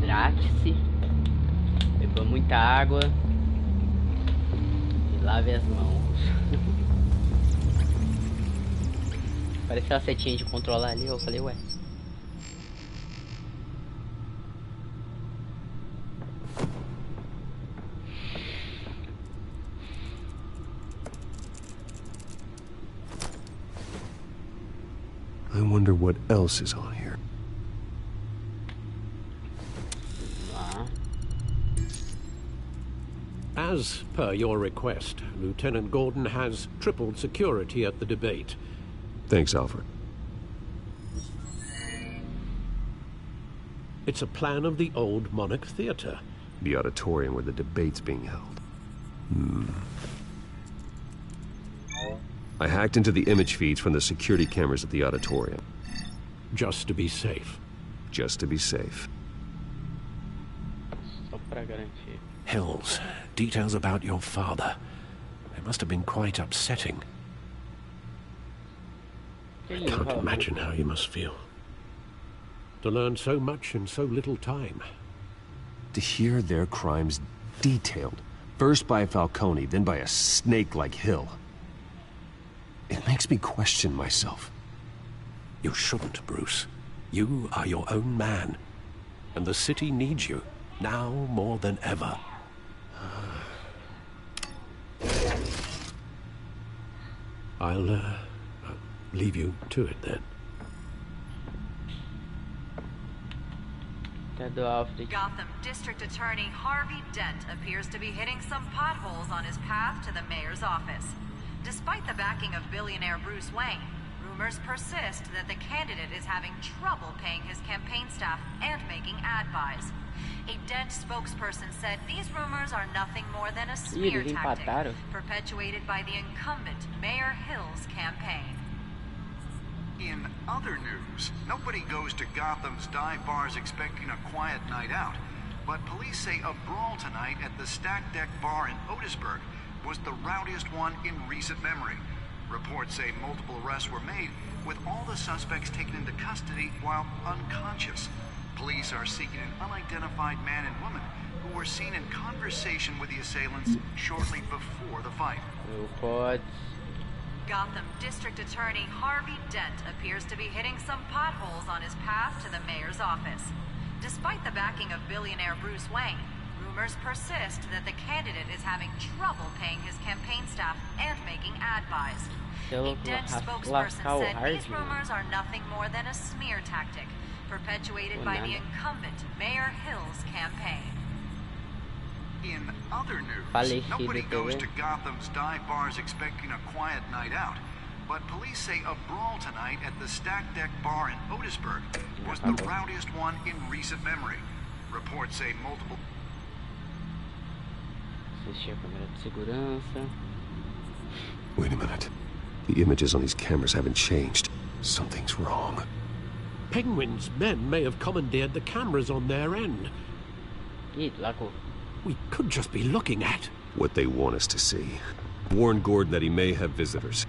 Hidrate-se. Beba muita água. E lave as mãos. Pareceu a setinha de controlar ali. Eu falei, ué. I wonder what else is on here. As per your request, Lieutenant Gordon has tripled security at the debate. Thanks, Alfred. It's a plan of the old Monarch Theater. The auditorium where the debate's being held. I hacked into the image feeds from the security cameras at the auditorium. Just to be safe. Just to be safe. Só pra garantir. Hills, details about your father. It must have been quite upsetting. I can't imagine how you must feel. To learn so much in so little time. To hear their crimes detailed, first by Falcone, then by a snake like Hill. It makes me question myself. You shouldn't, Bruce. You are your own man. And the city needs you, now more than ever. I'll leave you to it then. Gotham District Attorney Harvey Dent appears to be hitting some potholes on his path to the mayor's office. Despite the backing of billionaire Bruce Wayne, rumors persist that the candidate is having trouble paying his campaign staff and making ad buys. A Dent spokesperson said these rumors are nothing more than a smear tactic perpetuated by the incumbent Mayor Hill's campaign. In other news, nobody goes to Gotham's dive bars expecting a quiet night out, but police say a brawl tonight at the Stack Deck Bar in Otisburg was the rowdiest one in recent memory. Reports say multiple arrests were made, with all the suspects taken into custody while unconscious. Police are seeking an unidentified man and woman who were seen in conversation with the assailants shortly before the fight. Gotham District Attorney Harvey Dent appears to be hitting some potholes on his path to the mayor's office. Despite the backing of billionaire Bruce Wayne, rumors persist that the candidate is having trouble paying his campaign staff and making ad buys. A Dent spokesperson said these rumors are nothing more than a smear tactic perpetuated by the incumbent Mayor Hill's campaign. In other news, nobody goes to Gotham's dive bars expecting a quiet night out, but police say a brawl tonight at the Stack Deck Bar in Otisburg was the rowdiest one in recent memory. Reports say multiple... Wait a minute. The images on these cameras haven't changed. Something's wrong. Penguin's men may have commandeered the cameras on their end. We could just be looking at what they want us to see. Warn Gordon that he may have visitors.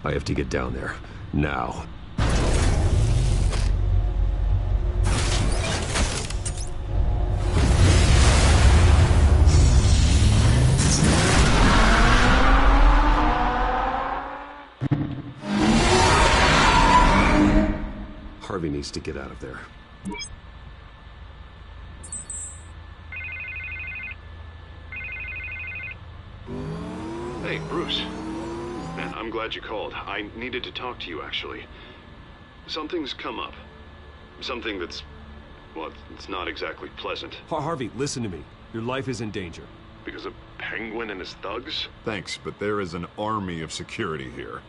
I have to get down there. Now. Harvey needs to get out of there. Hey, Bruce. Man, I'm glad you called. I needed to talk to you, actually. Something's come up. Something that's... well, it's not exactly pleasant. Harvey, listen to me. Your life is in danger. Because of Penguin and his thugs? Thanks, but there is an army of security here.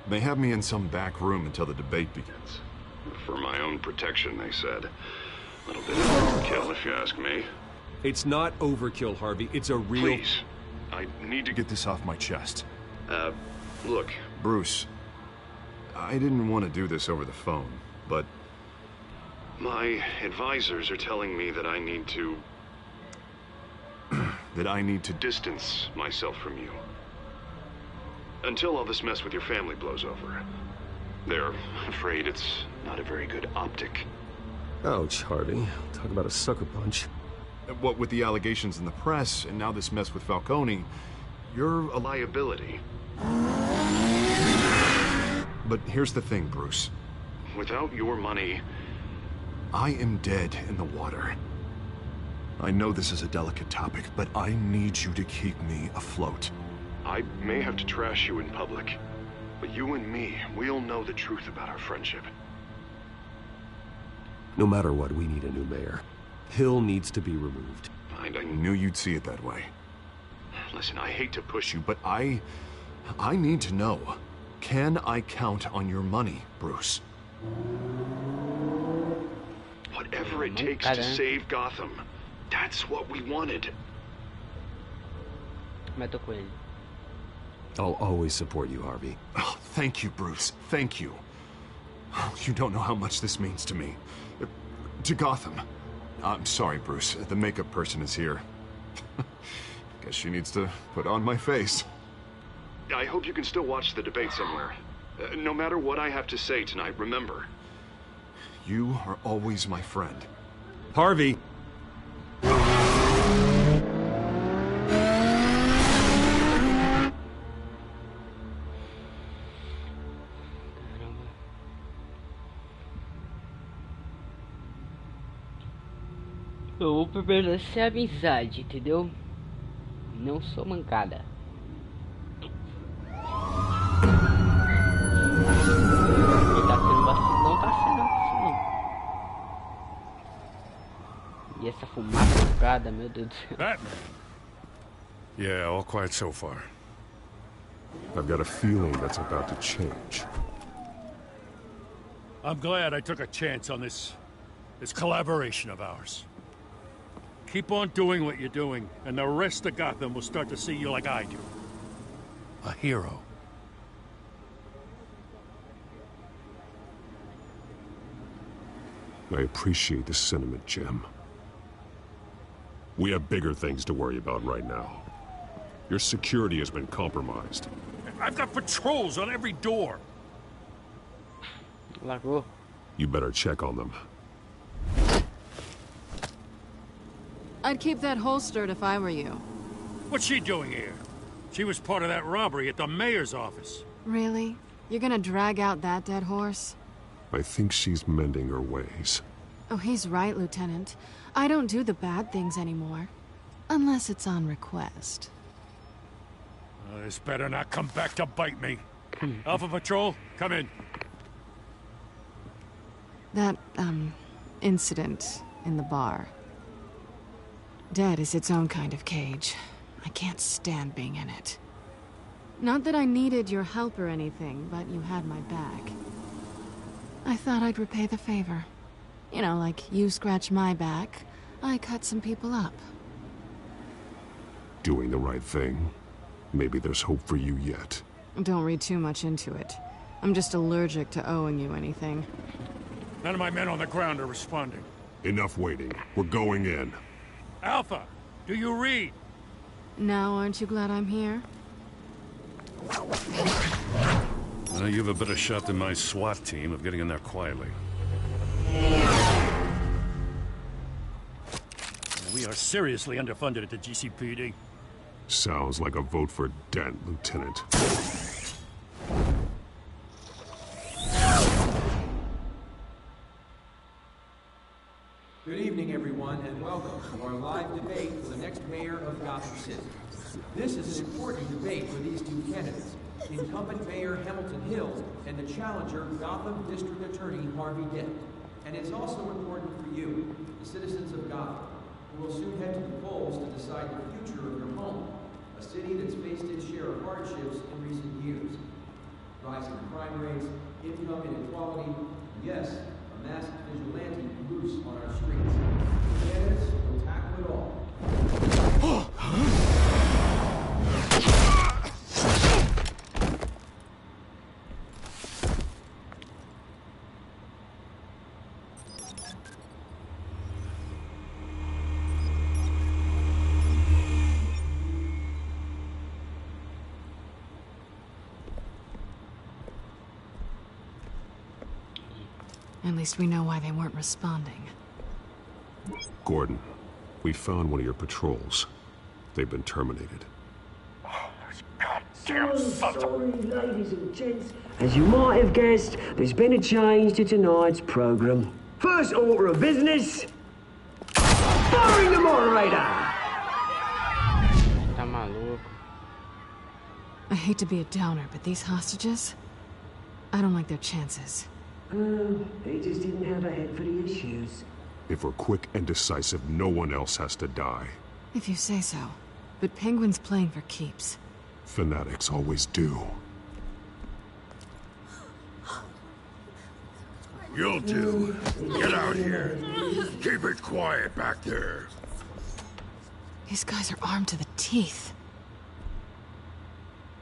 They have me in some back room until the debate begins. For my own protection, they said. A little bit of overkill, if you ask me. It's not overkill, Harvey. It's a real... Please. I need to get this off my chest. Look. Bruce, I didn't want to do this over the phone, but... my advisors are telling me that I need to... that I need to distance myself from you. Until all this mess with your family blows over. They're afraid it's not a very good optic. Ouch, Harvey. Talk about a sucker punch. What with the allegations in the press, and now this mess with Falcone, you're a liability. But here's the thing, Bruce. Without your money... I am dead in the water. I know this is a delicate topic, but I need you to keep me afloat. I may have to trash you in public, but you and me, we'll know the truth about our friendship. No matter what, we need a new mayor. Hill needs to be removed. I knew you'd see it that way. Listen, I hate to push you, but I need to know. Can I count on your money, Bruce? Whatever it takes to save Gotham. That's what we wanted. I'll always support you, Harvey. Oh, thank you, Bruce. Thank you. You don't know how much this means to me. To Gotham. I'm sorry, Bruce. The makeup person is here. Guess she needs to put on my face. I hope you can still watch the debate somewhere. No matter what I have to say tonight, remember, you are always my friend. Harvey! Eu vou permanecer a amizade, entendeu? Não sou mancada. Ele tá sendo vacilão, tá sendo vacilão. E essa fumaça focada, meu Deus do céu. Batman. Yeah, all quiet so far. I've got a feeling that's about to change. I'm glad I took a chance on this collaboration of ours. Keep on doing what you're doing, and the rest of Gotham will start to see you like I do. A hero. I appreciate the sentiment, Jim. We have bigger things to worry about right now. Your security has been compromised. I've got patrols on every door. Largou. You better check on them. I'd keep that holstered if I were you. What's she doing here? She was part of that robbery at the mayor's office. Really? You're gonna drag out that dead horse? I think she's mending her ways. Oh, he's right, Lieutenant. I don't do the bad things anymore. Unless it's on request. This better not come back to bite me. Alpha Patrol, come in. That, incident in the bar. Dead is its own kind of cage. I can't stand being in it. Not that I needed your help or anything, but you had my back. I thought I'd repay the favor. You know, like you scratch my back, I cut some people up. Doing the right thing. Maybe there's hope for you yet. Don't read too much into it. I'm just allergic to owing you anything. None of my men on the ground are responding. Enough waiting. We're going in. Alpha, do you read? Now, aren't you glad I'm here? Well, you have a better shot than my SWAT team of getting in there quietly. We are seriously underfunded at the GCPD. Sounds like a vote for Dent, Lieutenant. Good evening, everyone, and welcome to our live debate for the next mayor of Gotham City. This is an important debate for these two candidates, incumbent Mayor Hamilton Hill and the challenger Gotham District Attorney Harvey Dent. And it's also important for you, the citizens of Gotham, who will soon head to the polls to decide the future of your home, a city that's faced its share of hardships in recent years. Rising crime rates, income inequality, and yes, a masked vigilante loose on our streets. The candidates will tackle it all. At least we know why they weren't responding. Gordon, we found one of your patrols. They've been terminated. So sorry, ladies and gents. As you might have guessed, there's been a change to tonight's program. First order of business, firing the moderator! Tá maluco. I hate to be a downer, but these hostages, I don't like their chances. They just didn't have a head for the issues. If we're quick and decisive, no one else has to die. If you say so. But Penguin's playing for keeps. Fanatics always do. You'll do. Get out here. Keep it quiet back there. These guys are armed to the teeth.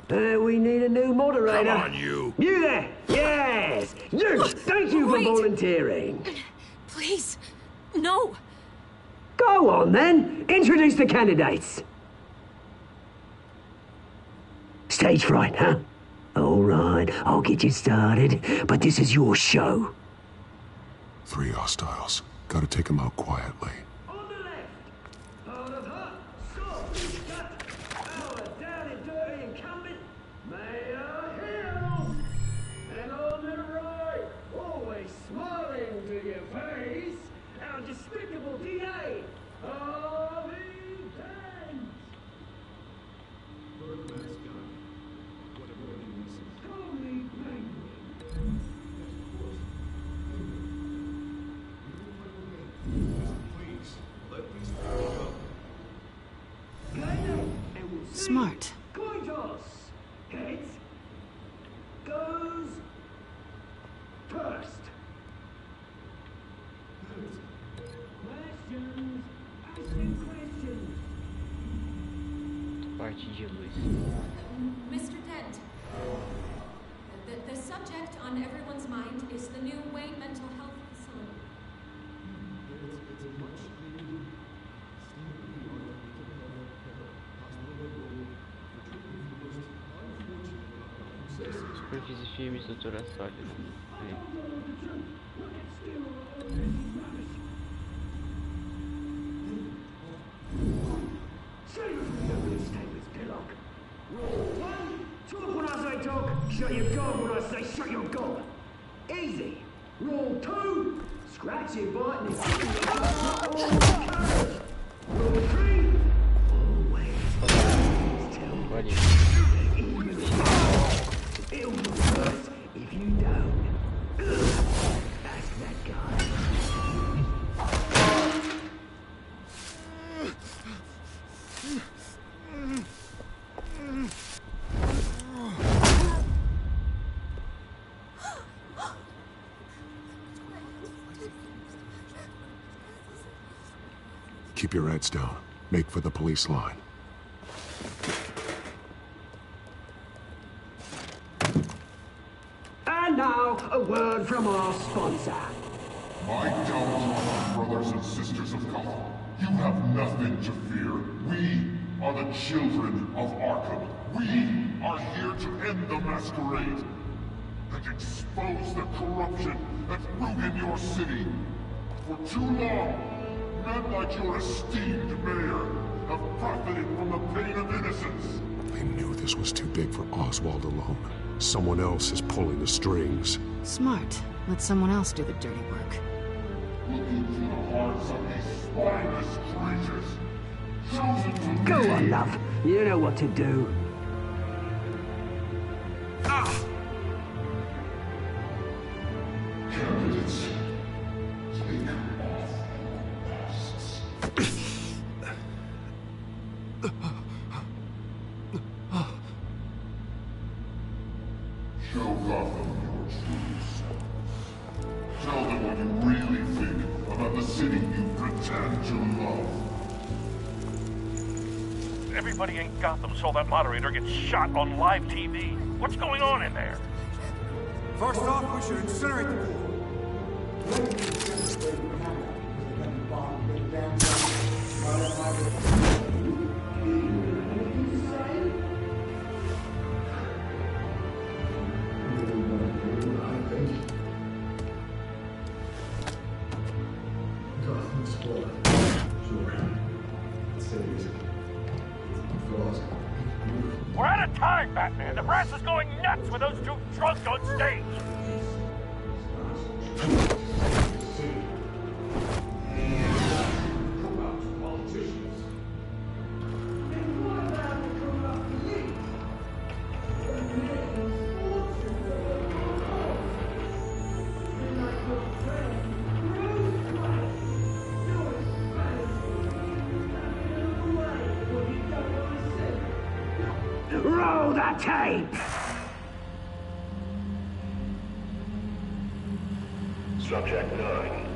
We need a new moderator. Come on, you. You there! Yes! You! Thank you for volunteering. Please, no. Go on, then. Introduce the candidates. Stage fright, huh? All right, I'll get you started, but this is your show. 3 hostiles. Gotta take them out quietly. Smart. Heads goes first. Questions. Asking questions. Parte de luz. Mr. Dent, the subject on everyone's mind is the new Wayne Mental Health Facility. Superfície firme, estrutura sólida. Talk when I say talk, shut your gob when I say shut your gob. Easy. Rule 2, scratch your butt and Rule 3, always tell me. It'll be worse if you don't. Ask that guy. Keep your heads down. Make for the police line. And now, a word from our sponsor. My downtrodden brothers and sisters of Gotham, you have nothing to fear. We are the children of Arkham. We are here to end the masquerade and expose the corruption that's ruined your city. For too long, men like your esteemed mayor have profited from the pain of innocence. I knew this was too big for Oswald alone. Someone else is pulling the strings. Smart. Let someone else do the dirty work. Looking through the hearts of these spineless creatures. Chosen to Go lead. on, love. You know what to do. Candidates, take off masks. Show Gotham your true self. Tell them what you really think about the city you pretend to love. Everybody in Gotham saw that moderator get shot on live TV. What's going on in there? First off, we should incinerate the pool. We're out of time, Batman. The brass is going nuts with those two drunks on stage. Roll the tape! Subject 9.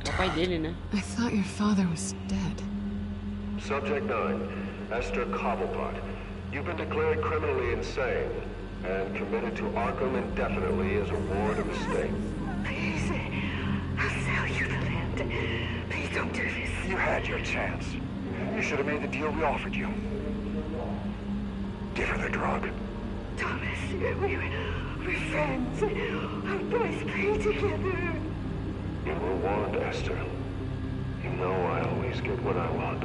É o pai dele, né? I thought your father was dead. Subject 9, Esther Cobblepot. You've been declared criminally insane and committed to Arkham indefinitely as a ward of the state. Please, I'll sell you the land. You had your chance. You should have made the deal we offered you. Give her the drug. Thomas, we're friends. Our boys play together. You were warned, Esther. You know I always get what I want.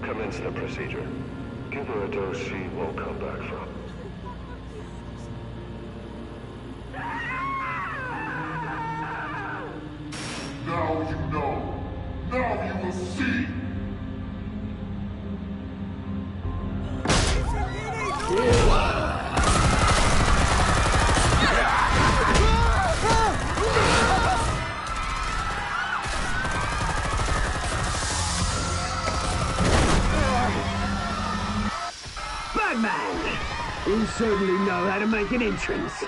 Commence the procedure. Give her a dose she won't come back from. Now you know. Now you will see. Batman! You certainly know how to make an entrance.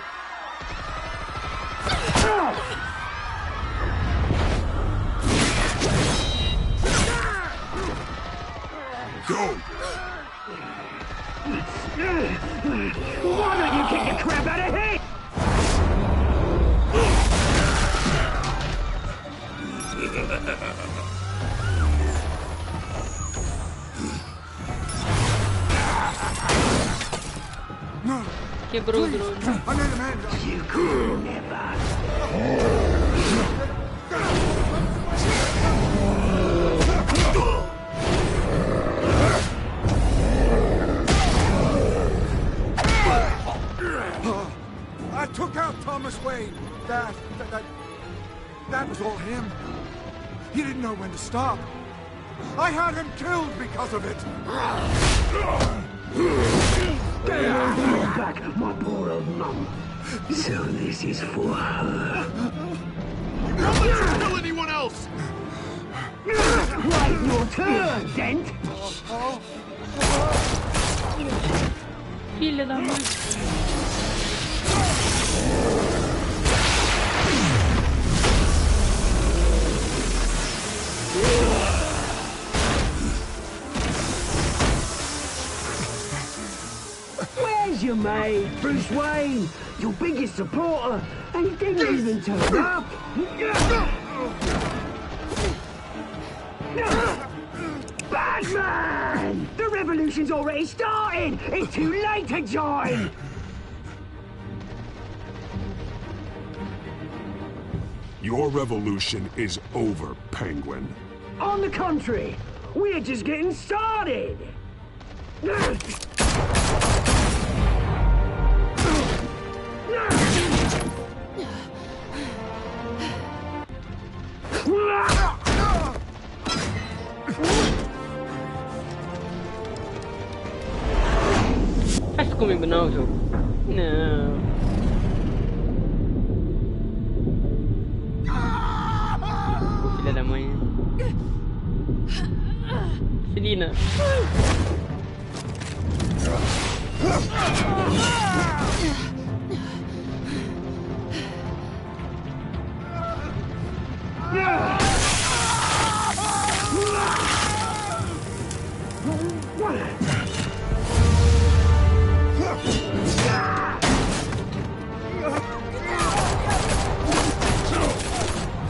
Go! Why don't you kick the crap out of him? No. Quebrou o drone. I made a man. You could never. I took out Thomas Wayne. That was all him. He didn't know when to stop. I had him killed because of it. Get back, my poor old mum. So this is for her. Don't let her kill anyone else! Right, your turn, Dent. Filha da mãe. Where's your mate, Bruce Wayne? Your biggest supporter, and he didn't even turn up. Batman! The revolution's already started! It's too late to join! Your revolution is over, Penguin. On the contrary, we're just getting started! Faz comigo não, jogo. Não. Filha da mãe. Celina.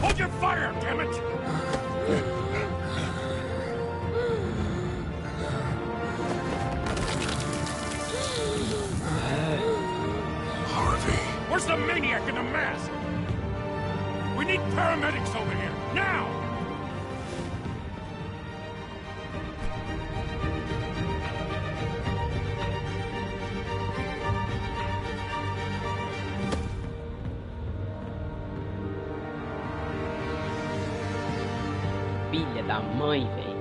Hold your fire, damn it! Harvey. Where's the maniac in the mask? We need paramedics over here, now! Filha da mãe, velho.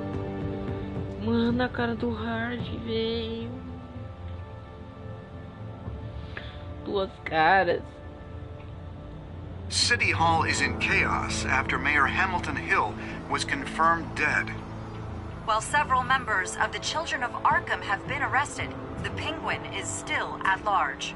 Mano, a cara do Hard, velho. Duas caras. City Hall is in chaos after Mayor Hamilton Hill was confirmed dead. While several members of the Children of Arkham have been arrested, the Penguin is still at large.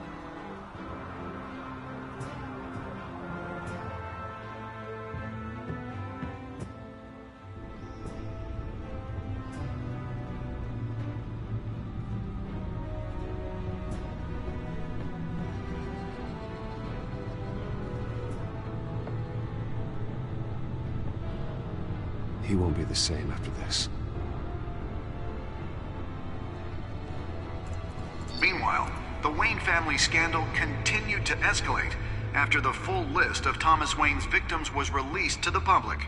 He won't be the same after this. Meanwhile, the Wayne family scandal continued to escalate after the full list of Thomas Wayne's victims was released to the public.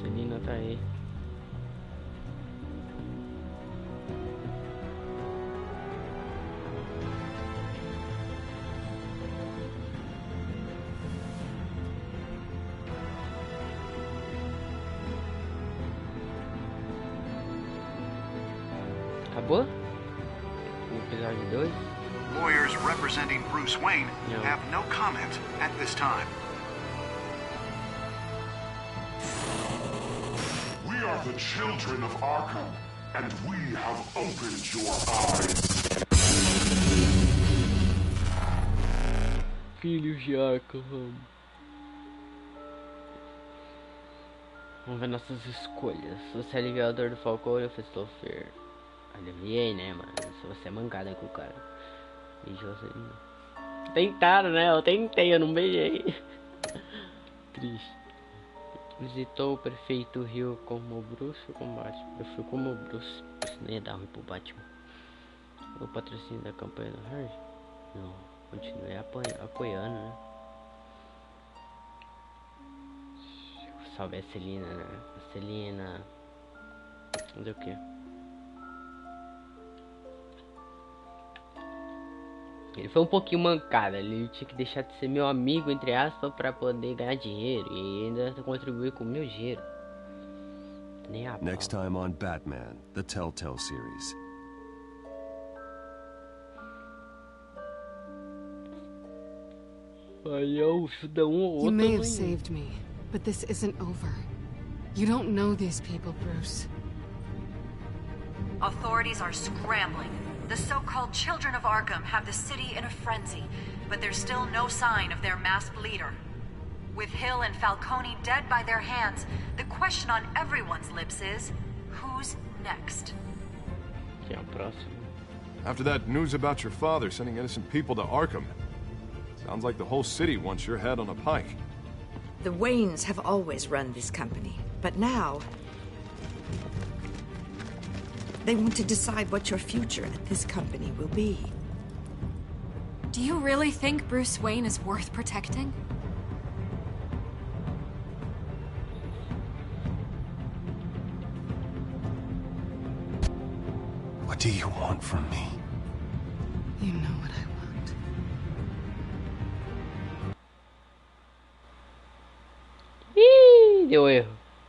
Celina tá aí. Acabou? O episódio 2? Lawyers representing Bruce Wayne have no comment at this time. We are the children of Arkham, and we have opened your eyes. Filhos de Arkham. Vamos ver nossas escolhas. Você é aliviador do Falcão e eu Christopher. Aliviei, né, mano? Se você é mancada com o cara. Beijo você. Tentaram, né? Eu tentei, eu não beijei. Triste. Visitou o prefeito Rio como Bruce ou como Batman? Eu fui como Bruce. Isso nem ia dar ruim pro Batman. O patrocínio da campanha do Harry? Não. Continuei apoiando, né? Salve a Celina, né? A Celina. Fazer o quê? Ele foi um pouquinho mancado, ele tinha que deixar de ser meu amigo, entre aspas, pra poder ganhar dinheiro. E ainda contribuir com o meu dinheiro. Nem a Next time on Batman, the Telltale series. You may have saved me, but this isn't over. You don't know these people, Bruce. Authorities are scrambling. The so-called Children of Arkham have the city in a frenzy, but there's still no sign of their masked leader. With Hill and Falcone dead by their hands, the question on everyone's lips is, who's next? After that news about your father sending innocent people to Arkham, sounds like the whole city wants your head on a pike. The Waynes have always run this company, but now they want to decide what your future at this company will be. Do you really think Bruce Wayne is worth protecting? What do you want from me? You know what I want. Ih, deu erro.